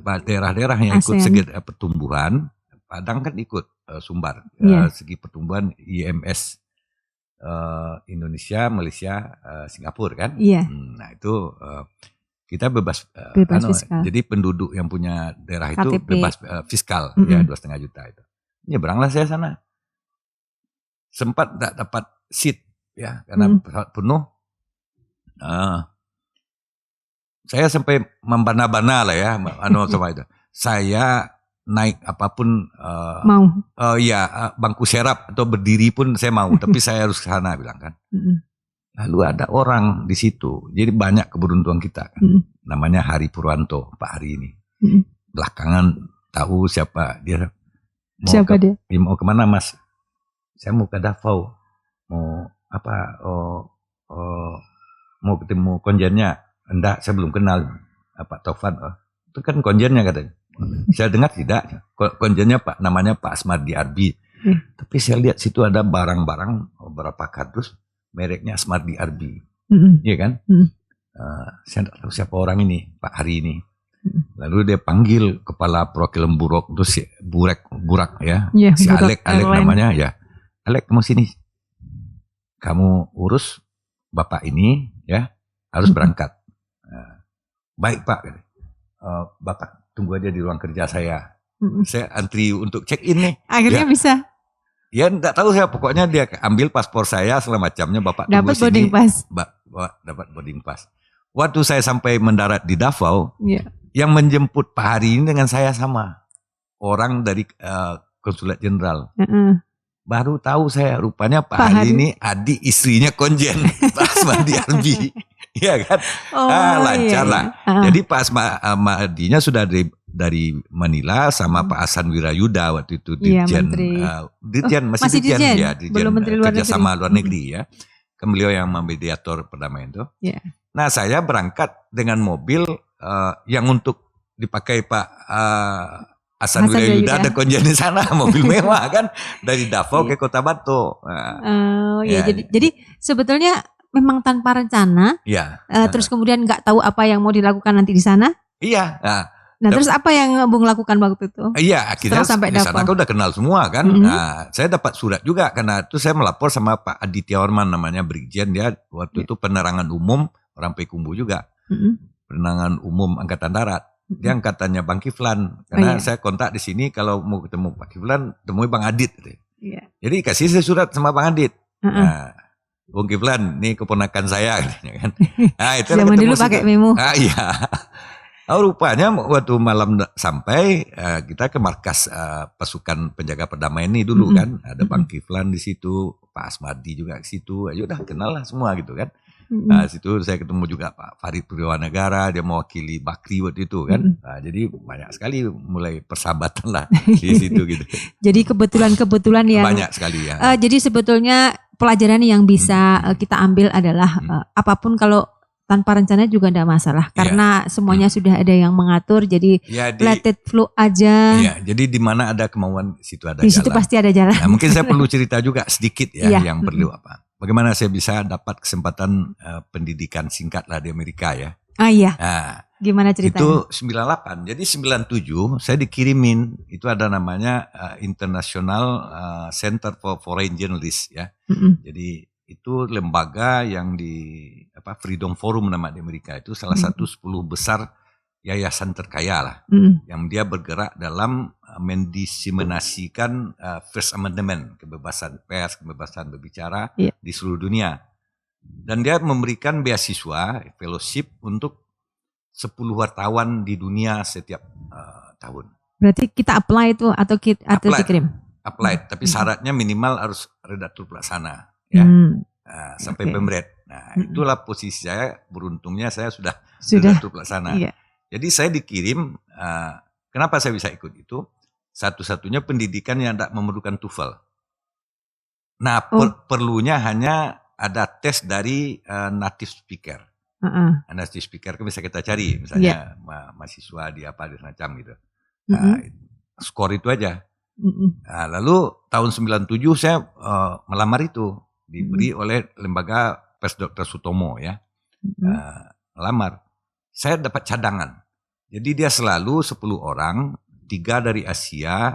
daerah-daerah yang ikut segi pertumbuhan, Padang kan ikut sumbar segi pertumbuhan IMS Indonesia, Malaysia, Singapura kan. Nah itu kita bebas fiskal. Jadi penduduk yang punya daerah itu KTP. Bebas fiskal ya 2,5 juta itu. Nyebranglah saya sana. Sempat tak dapat seat ya karena pesawat penuh. Saya sampai membana-bana lah ya, sama itu. Saya naik apapun mau. Bangku serap atau berdiri pun saya mau, tapi saya harus ke sana bilang kan. Lalu ada orang di situ, jadi banyak keberuntungan kita kan. Namanya Hari Purwanto, Pak Hari ini. Belakangan tahu siapa dia. Mau kemana Mas? Saya mau ke Davao. Mau apa? Mau ketemu konjennya. Enggak, saya belum kenal Pak Taufan. Itu kan konjennya katanya. Saya dengar tidak. Konjennya Pak, namanya Pak Asmardi Arbi. Tapi saya lihat situ ada barang-barang beberapa kardus mereknya Asmardi Arbi. Iya kan? Saya tidak tahu siapa orang ini, Pak Hari ini. Lalu dia panggil kepala perwakilan Buruk itu si Burak ya. Si Alek namanya ya. Alek, kamu sini. Kamu urus Bapak ini ya, harus berangkat. Baik Pak, Bapak tunggu aja di ruang kerja saya. Saya antri untuk check in nih. Akhirnya bisa. Ya enggak tahu saya, pokoknya dia ambil paspor saya segala macamnya, Bapak dapat boarding pass. Dapat boarding pass. Waktu saya sampai mendarat di Davao, yang menjemput Pak Hari ini dengan saya sama. orang dari konsulat jenderal. Baru tahu saya rupanya Pak Hadi ini adik istrinya konjen Pak Asmadi Arbi. Iya kan? Lancar lah. Jadi Pak Asmadinya sudah dari Manila sama Pak Hasan Wirayuda waktu itu Dirjen masih Dirjen ya, Dirjen kerjasama luar negeri ya. Kan beliau yang memediator perdamaian itu. Nah saya berangkat dengan mobil yang untuk dipakai Pak Hasan Wirayuda ada konjen di sana, mobil mewah kan dari Davao ke Kota Batu. Jadi sebetulnya memang tanpa rencana. Terus kemudian nggak tahu apa yang mau dilakukan nanti di sana. Iya. Nah terus apa yang Bung lakukan waktu itu? Iya akhirnya sampai di sana kan udah kenal semua kan. Nah saya dapat surat juga karena itu saya melapor sama Pak Aditya Warman namanya Brigjen, dia waktu itu penerangan umum orang Payakumbuh juga. Penerangan umum Angkatan Darat. Dia angkatannya Bang Kiflan karena saya kontak di sini kalau mau ketemu Pak Kiflan temui Bang Adit. Jadi kasih saya surat sama Bang Adit. Nah, Bung Kiflan, ini keponakan saya kan. Nah, itu zaman dulu pakai memo. Iya. Rupanya waktu malam sampai kita ke markas pasukan penjaga perdamaian ini dulu kan. Ada Bang Kiflan di situ, Pak Asmadi juga di situ. Ayo udah kenal lah semua gitu kan. Nah, situ saya ketemu juga Pak Farid Purwanegara, dia mewakili Bakri waktu itu kan. Nah, jadi banyak sekali mulai persahabatan lah di situ gitu. Jadi kebetulan yang banyak sekali ya. Jadi sebetulnya pelajaran yang bisa kita ambil adalah apapun kalau tanpa rencana juga tidak masalah karena semuanya sudah ada yang mengatur, jadi let it flow aja. Iya, jadi di mana ada kemauan situ ada jalan. Di situ pasti ada jalan. Nah, mungkin saya perlu cerita juga sedikit ya yang perlu apa. Bagaimana saya bisa dapat kesempatan pendidikan singkat lah di Amerika ya. Nah, gimana ceritanya? Itu 98. Jadi 97 saya dikirimin, itu ada namanya International Center for Foreign Journalists ya. Jadi itu lembaga yang di Freedom Forum nama di Amerika, itu salah satu 10 besar yayasan terkaya lah, yang dia bergerak dalam mendiseminasikan First Amendment, kebebasan pers, kebebasan berbicara di seluruh dunia. Dan dia memberikan beasiswa, fellowship untuk 10 wartawan di dunia setiap tahun. Berarti kita apply itu atau dikirim? Apply, tapi syaratnya minimal harus redaktur pelaksana ya, sampai pemret. Nah itulah posisi saya, beruntungnya saya sudah redaktur pelaksana. Jadi saya dikirim, kenapa saya bisa ikut itu? Satu-satunya pendidikan yang tidak memerlukan TOEFL. Nah perlunya hanya ada tes dari native speaker. Native speaker kan bisa kita cari, misalnya mahasiswa di apa di semacam gitu. Skor itu aja. Nah, lalu tahun 97 saya melamar itu, diberi oleh lembaga Pers Dr. Sutomo ya. Melamar. Saya dapat cadangan. Jadi dia selalu 10 orang, 3 dari Asia,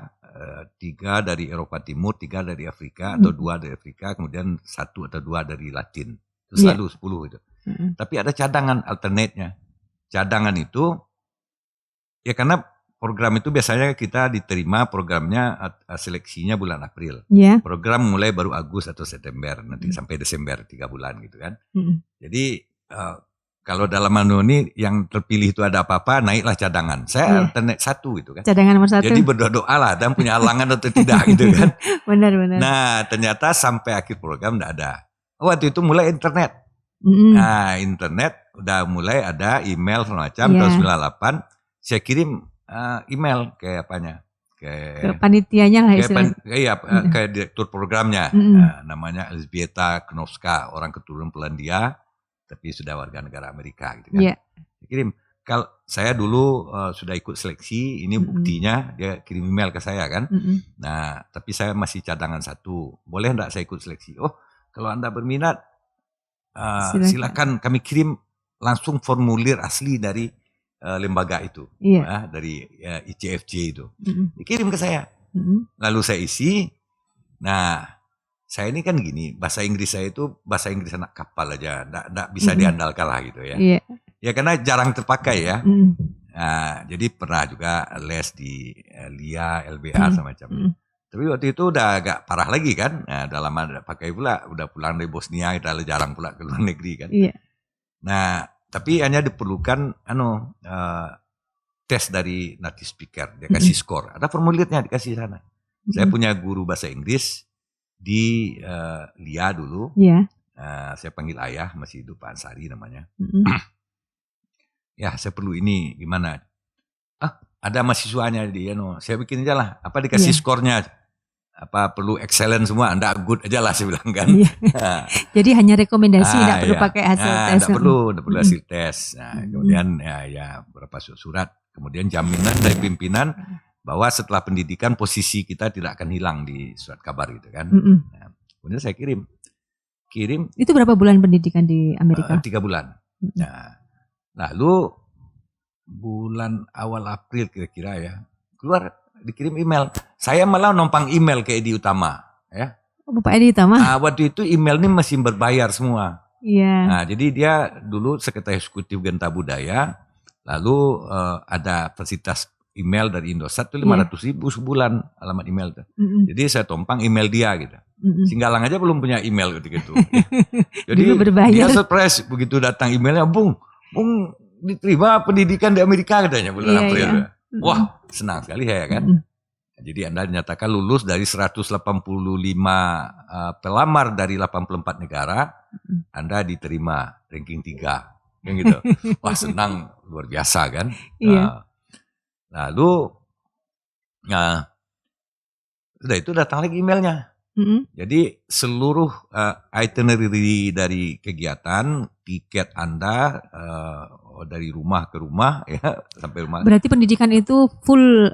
3 dari Eropa Timur, 3 dari Afrika atau 2 dari Afrika, kemudian 1 atau 2 dari Latin. Itu selalu 10 itu. Tapi ada cadangan alternate-nya. Cadangan itu ya karena program itu biasanya kita diterima programnya seleksinya bulan April. Program mulai baru Agustus atau September, nanti sampai Desember 3 bulan gitu kan. Jadi kalau dalam anu ini yang terpilih itu ada apa-apa, naiklah cadangan. Saya alternate 1 gitu kan. Cadangan nomor 1. Jadi berdoa lah dan punya halangan atau tidak gitu kan. Benar. Nah ternyata sampai akhir program tidak ada. Waktu itu mulai internet. Nah internet udah mulai ada email semacam tahun 98. Saya kirim email ke apanya? Ke panitianya lah istilahnya. Ke direktur programnya. Namanya Elzbieta Knowska, orang keturunan Polandia. Tapi sudah warga negara Amerika gitu kan. Kirim. Kalau saya dulu sudah ikut seleksi, ini buktinya, dia kirim email ke saya kan. Nah, tapi saya masih cadangan 1. Boleh enggak saya ikut seleksi? Oh, kalau Anda berminat, silakan kami kirim langsung formulir asli dari lembaga itu, dari ICFJ itu. Dikirim ke saya. Lalu saya isi. Nah, saya ini kan gini, bahasa Inggris saya itu bahasa Inggris anak kapal aja, enggak bisa diandalkan lah gitu ya. Ya karena jarang terpakai ya. Nah, jadi pernah juga les di LIA, LBA semacam. Tapi waktu itu udah agak parah lagi kan. Nah, udah lama tidak pakai pula, udah pulang dari Bosnia, udah jarang pula ke luar negeri kan. Nah, tapi hanya diperlukan tes dari native speaker, dia kasih skor. Ada formulirnya dikasih sana. Saya punya guru bahasa Inggris di Lia dulu. Saya panggil ayah, masih hidup, Pak Ansari namanya. Ya, saya perlu ini gimana? Ada mahasiswanya dia, saya bikin aja lah. Apa dikasih skornya? Apa perlu excellent semua? Anda good aja lah, saya bilang kan. Jadi hanya rekomendasi, tidak perlu pakai hasil tes. Tidak perlu hasil tes. Nah, kemudian ya beberapa surat. Kemudian jaminan dari pimpinan bahwa setelah pendidikan posisi kita tidak akan hilang di surat kabar gitu kan. Nah, kemudian saya kirim. Itu berapa bulan pendidikan di Amerika? 3 bulan. Nah, lalu bulan awal April kira-kira ya, keluar dikirim email. Saya malah numpang email ke Edi Utama, ya. Bapak Edi Utama. Waktu itu email ini masih berbayar semua. Iya. Jadi dia dulu sekretaris eksekutif Genta Budaya, lalu ada fasilitas email dari Indosat itu 500.000 sebulan alamat email itu. Jadi saya tumpang email dia gitu. Singgalang aja belum punya email gitu. Jadi dia surprise begitu datang emailnya, Bung diterima pendidikan di Amerika katanya bulan April. Wah, senang sekali saya kan. Jadi Anda dinyatakan lulus dari 185 pelamar dari 84 negara, Anda diterima ranking 3. Kan gitu. Wah, senang luar biasa kan. Lalu sudah itu datang lagi emailnya. Jadi seluruh itinerary dari kegiatan, tiket Anda dari rumah ke rumah ya sampai rumah. Berarti pendidikan itu full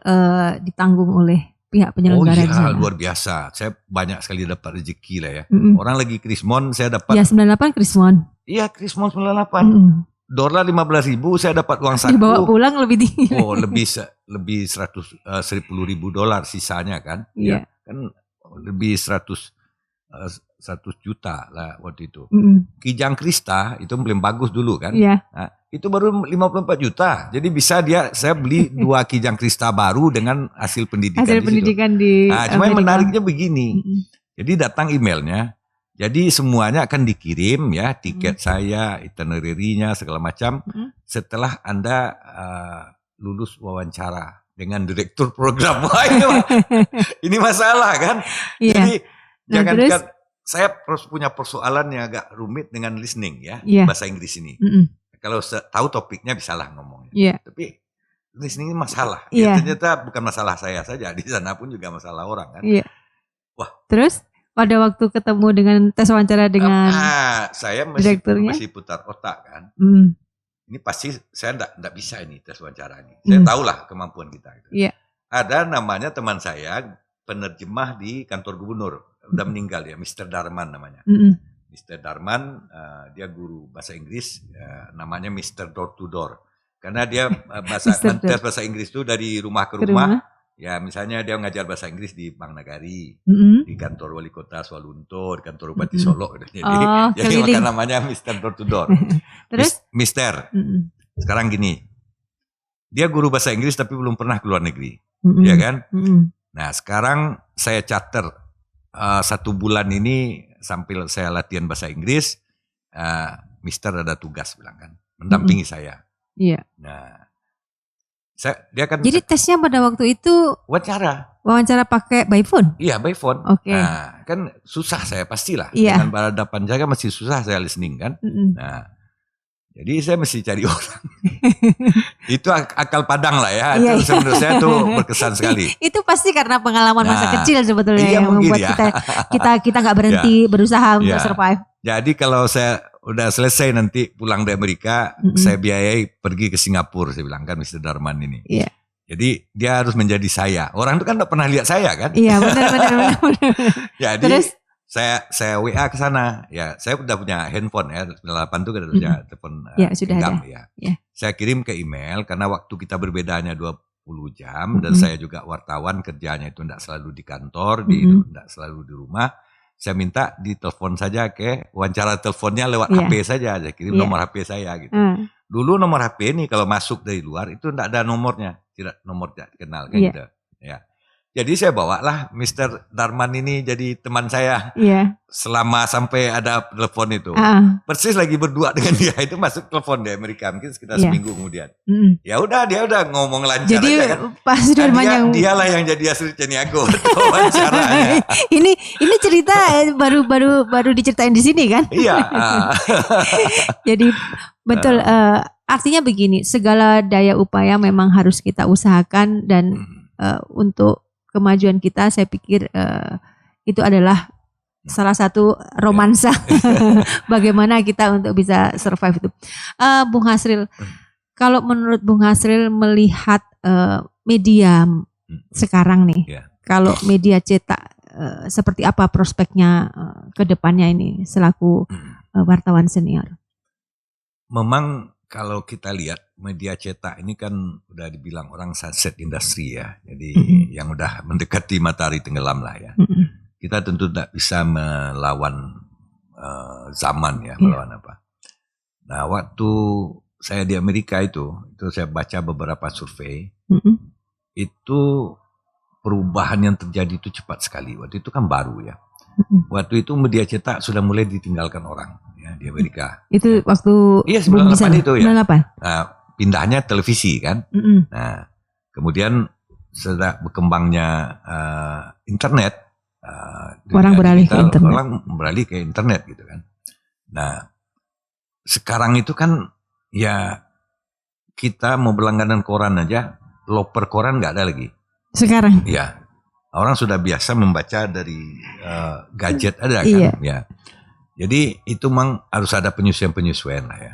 ditanggung oleh pihak penyelenggara di sana. Luar biasa. Saya banyak sekali dapat rezeki lah ya. Orang lagi Krismon saya dapat. Ya 98 Krismon. Iya Krismon 98. Dolar 15.000 saya dapat uang saku. Dibawa pulang lebih tinggi. Lebih 10.000 dolar sisanya kan. Iya. Kan lebih 100 juta lah waktu itu. Kijang Krista itu paling bagus dulu kan. Nah, itu baru 54 juta. Jadi bisa saya beli 2 Kijang Krista baru dengan hasil pendidikan di cuma yang menariknya begini. Jadi datang emailnya. Jadi semuanya akan dikirim ya, tiket saya, itinerary-nya segala macam setelah Anda lulus wawancara dengan direktur program. Wah, ini masalah kan. Jadi jangankan saya punya persoalan yang agak rumit dengan listening ya, bahasa Inggris ini. Kalau tahu topiknya bisalah ngomongnya. Tapi listening ini masalah. Ternyata bukan masalah saya saja, di sana pun juga masalah orang kan. Wah. Terus pada waktu ketemu dengan tes wawancara dengan saya masih putar otak kan. Ini pasti saya enggak bisa ini tes wawancara ini. Saya tahulah kemampuan kita gitu. Ada namanya teman saya penerjemah di kantor gubernur. Udah meninggal ya, Mr. Darman namanya. Mr. Darman, dia guru bahasa Inggris, namanya Mr. Door to Door. Karena dia tes bahasa Inggris itu dari rumah ke rumah. Ya misalnya dia ngajar bahasa Inggris di Bank Nagari, di kantor wali kota Swalunto, di kantor Bupati Solo. Jadi maka namanya Mr. Door to Door. Terus? Mister, sekarang gini, dia guru bahasa Inggris tapi belum pernah keluar negeri. Ya kan? Nah sekarang saya charter 1 bulan ini sambil saya latihan bahasa Inggris, Mister ada tugas bilang kan, mendampingi saya. Nah, dia kan. Jadi tesnya pada waktu itu wawancara pakai by phone? Iya by phone. Nah, kan susah saya pastilah. Dengan berhadapan saya kan masih susah saya listening kan. Nah, jadi saya mesti cari orang. Itu akal padang lah ya. Itu menurut saya tuh berkesan sekali. Itu pasti karena pengalaman masa kecil sebetulnya yang membuat kita nggak berhenti berusaha untuk survive. Jadi kalau saya udah selesai nanti pulang dari Amerika, saya biayai pergi ke Singapura, saya bilang kan Mr. Darman ini. Jadi dia harus menjadi saya. Orang itu kan nggak pernah lihat saya kan. Iya benar. Jadi terus? Saya WA ke sana. Ya, saya udah punya handphone ya. 98 itu kan punya telepon genggam ya. Saya kirim ke email karena waktu kita berbedanya 20 jam dan saya juga wartawan kerjanya itu enggak selalu di kantor, enggak selalu di rumah. Saya minta ditelepon saja wawancara teleponnya lewat HP saja. Saya kirim nomor HP saya gitu. Dulu nomor HP ini kalau masuk dari luar itu enggak ada nomornya, tidak dikenal kayak gitu. Ya. Jadi saya bawalah Mr. Darman ini jadi teman saya. Iya. Selama sampai ada telepon itu. Persis lagi berdua dengan dia itu masuk telepon di Amerika mungkin sekitar seminggu kemudian. Ya udah dia udah ngomong lancar jadi, aja kan. Pak Sudarman dialah yang jadi asli Ceniago wawancaranya. ini cerita baru diceritain di sini kan? Iya. Jadi betul artinya begini, segala daya upaya memang harus kita usahakan dan untuk kemajuan kita saya pikir itu adalah salah satu romansa bagaimana kita untuk bisa survive itu. Bung Hasril, kalau menurut Bung Hasril melihat media sekarang nih, kalau media cetak seperti apa prospeknya ke depannya ini selaku wartawan senior? Memang kalau kita lihat media cetak ini kan udah dibilang orang sunset industry ya. Jadi yang udah mendekati matahari tenggelam lah ya. Kita tentu tidak bisa melawan zaman ya, melawan apa. Nah, waktu saya di Amerika itu saya baca beberapa survei. Itu perubahan yang terjadi itu cepat sekali. Waktu itu kan baru ya. Waktu itu media cetak sudah mulai ditinggalkan orang. Ya, di Amerika. Itu waktu 98 itu ya. 98. Nah, pindahnya televisi kan. Nah, kemudian setelah berkembangnya internet, orang beralih ke internet. Orang beralih ke internet gitu kan. Nah, sekarang itu kan ya kita mau berlangganan koran aja, loper koran nggak ada lagi. Sekarang? Iya. Orang sudah biasa membaca dari gadget ada kan. Ya. Jadi itu memang harus ada penyesuaian lah ya.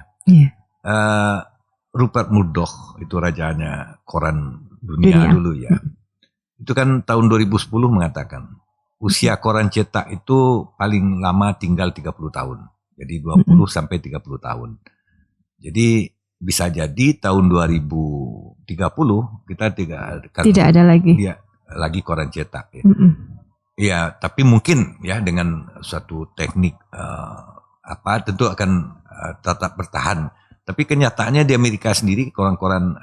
Rupert Murdoch itu rajanya koran dunia dulu ya. Itu kan tahun 2010 mengatakan usia koran cetak itu paling lama tinggal 30 tahun. Jadi 20 sampai 30 tahun. Jadi bisa jadi tahun 2030 kita tidak ada lagi koran cetak ya. Ya, tapi mungkin ya dengan suatu teknik tentu akan tetap bertahan. Tapi kenyataannya di Amerika sendiri koran-koran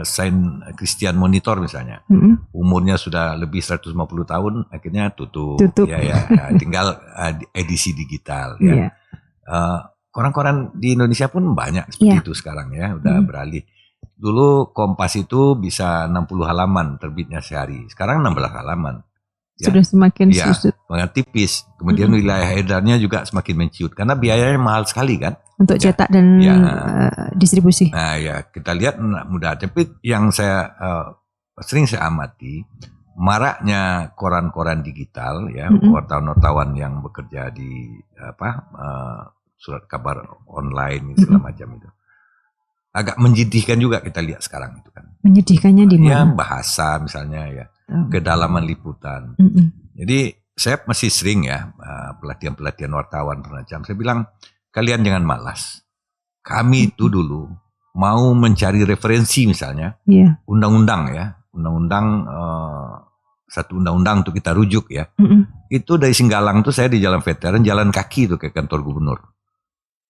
Saint Christian Monitor misalnya, umurnya sudah lebih 150 tahun, akhirnya tutup. Ya, tinggal edisi digital. Ya. Koran-koran di Indonesia pun banyak seperti itu sekarang ya, udah beralih. Dulu Kompas itu bisa 60 halaman terbitnya sehari, sekarang 16 halaman. Ya, sudah semakin susut. Sangat tipis. Kemudian wilayah edarnya juga semakin menciut karena biayanya mahal sekali kan untuk cetak dan distribusi. Nah ya kita lihat mudah. Tapi yang saya sering saya amati maraknya koran-koran digital ya, wartawan-wartawan yang bekerja di surat kabar online segala macam itu. Agak menjidihkan juga kita lihat sekarang itu kan. Menyedihkannya di mana? Ya bahasa misalnya ya. Kedalaman liputan. Jadi saya masih sering ya pelatihan-pelatihan wartawan macam. Saya bilang kalian jangan malas. Kami itu dulu mau mencari referensi misalnya undang-undang ya, satu undang-undang untuk kita rujuk ya. Itu dari Singgalang tuh saya di Jalan Veteran jalan kaki tuh ke kantor gubernur,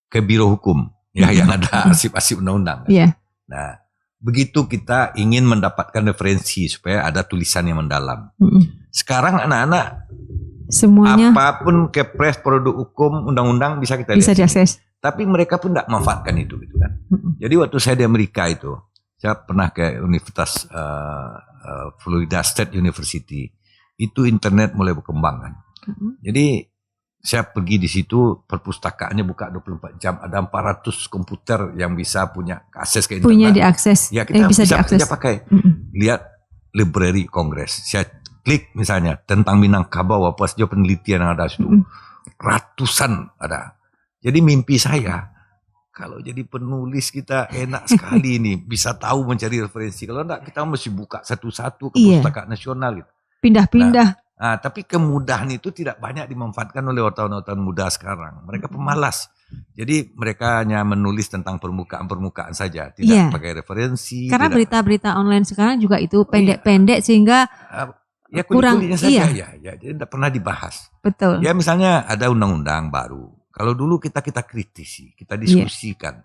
ke biro hukum ya yang ada arsip-arsip undang-undang. Kan? Nah. Begitu kita ingin mendapatkan referensi supaya ada tulisan yang mendalam. Sekarang anak-anak semuanya apapun kepres, produk hukum, undang-undang bisa kita lihat. Diakses. Tapi mereka pun tidak memanfaatkan itu gitu kan. Jadi waktu saya di Amerika itu, saya pernah ke Universitas Florida State University. Itu internet mulai berkembang kan. Jadi saya pergi di situ, perpustakaannya buka 24 jam, ada 400 komputer yang bisa punya akses ke internet. Punya diakses. Ya kita bisa pakai. Lihat library Kongres. Saya klik misalnya tentang Minangkabau apa saja penelitian yang ada di situ. Ratusan ada. Jadi mimpi saya kalau jadi penulis kita enak sekali ini, bisa tahu mencari referensi. Kalau enggak kita mesti buka satu-satu ke perpustakaan nasional gitu. Pindah-pindah. Nah, tapi kemudahan itu tidak banyak dimanfaatkan oleh wartawan-wartawan muda sekarang. Mereka pemalas. Jadi mereka hanya menulis tentang permukaan-permukaan saja, tidak pakai referensi. Karena berita-berita online sekarang juga itu pendek-pendek sehingga kurang saja ya, jadi tidak pernah dibahas. Betul. Ya misalnya ada undang-undang baru. Kalau dulu kita kritisi, kita diskusikan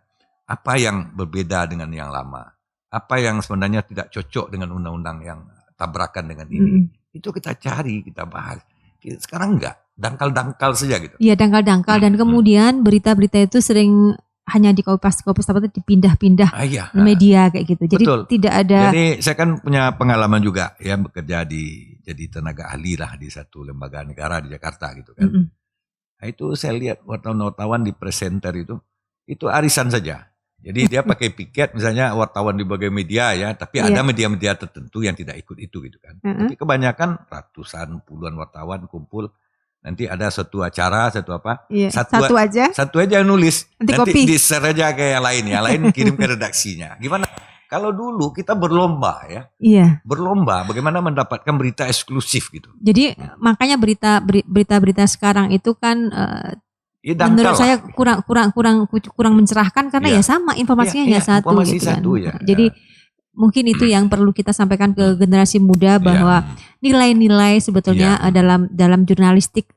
apa yang berbeda dengan yang lama, apa yang sebenarnya tidak cocok dengan undang-undang yang tabrakan dengan ini. Itu kita cari, kita bahas. Sekarang enggak, dangkal-dangkal saja gitu. Iya, dangkal-dangkal dan kemudian berita-berita itu sering hanya di copy paste apa itu dipindah-pindah media kayak gitu. Jadi betul. Tidak ada. Jadi saya kan punya pengalaman juga ya bekerja jadi tenaga ahli lah di satu lembaga negara di Jakarta gitu kan. Nah, itu saya lihat wartawan-wartawan di presenter itu arisan saja. Jadi dia pakai piket misalnya wartawan di berbagai media ya, tapi ada media-media tertentu yang tidak ikut itu gitu kan. Tapi kebanyakan ratusan, puluhan wartawan kumpul, nanti ada satu acara, satu apa? Satu aja yang nulis. Nanti di-share aja ke yang lain kirim ke redaksinya. Gimana? Kalau dulu kita berlomba ya. Berlomba bagaimana mendapatkan berita eksklusif gitu. Jadi makanya berita-berita sekarang itu kan menurut saya kurang mencerahkan karena ya sama informasinya hanya satu informasi gitu satu kan. Jadi mungkin itu yang perlu kita sampaikan ke generasi muda bahwa nilai-nilai sebetulnya dalam jurnalistik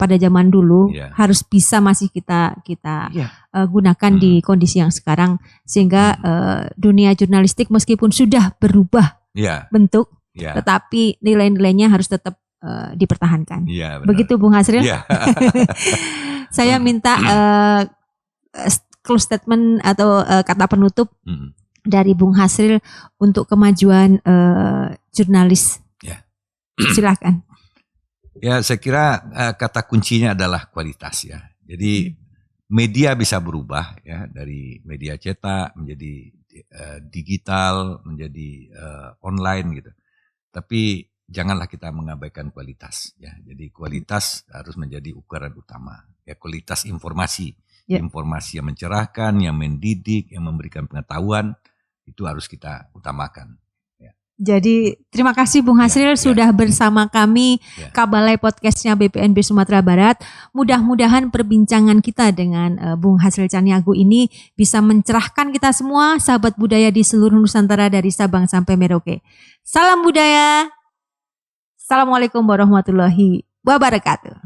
pada zaman dulu harus bisa masih kita gunakan di kondisi yang sekarang sehingga dunia jurnalistik meskipun sudah berubah bentuk tetapi nilai-nilainya harus tetap dipertahankan. Begitu Bung Hasril. Saya minta close statement atau kata penutup dari Bung Hasril untuk kemajuan jurnalis. Silakan. Ya, saya kira kata kuncinya adalah kualitas ya. Jadi media bisa berubah ya dari media cetak menjadi digital, menjadi online gitu. Tapi janganlah kita mengabaikan kualitas ya. Jadi kualitas harus menjadi ukuran utama. Ya, kualitas informasi, informasi yang mencerahkan, yang mendidik, yang memberikan pengetahuan itu harus kita utamakan. Ya. Jadi terima kasih Bung Hasril sudah bersama kami Kabalai Podcastnya BPNB Sumatera Barat. Mudah-mudahan perbincangan kita dengan Bung Hasril Caniago ini bisa mencerahkan kita semua sahabat budaya di seluruh Nusantara dari Sabang sampai Merauke. Salam budaya. Assalamualaikum warahmatullahi wabarakatuh.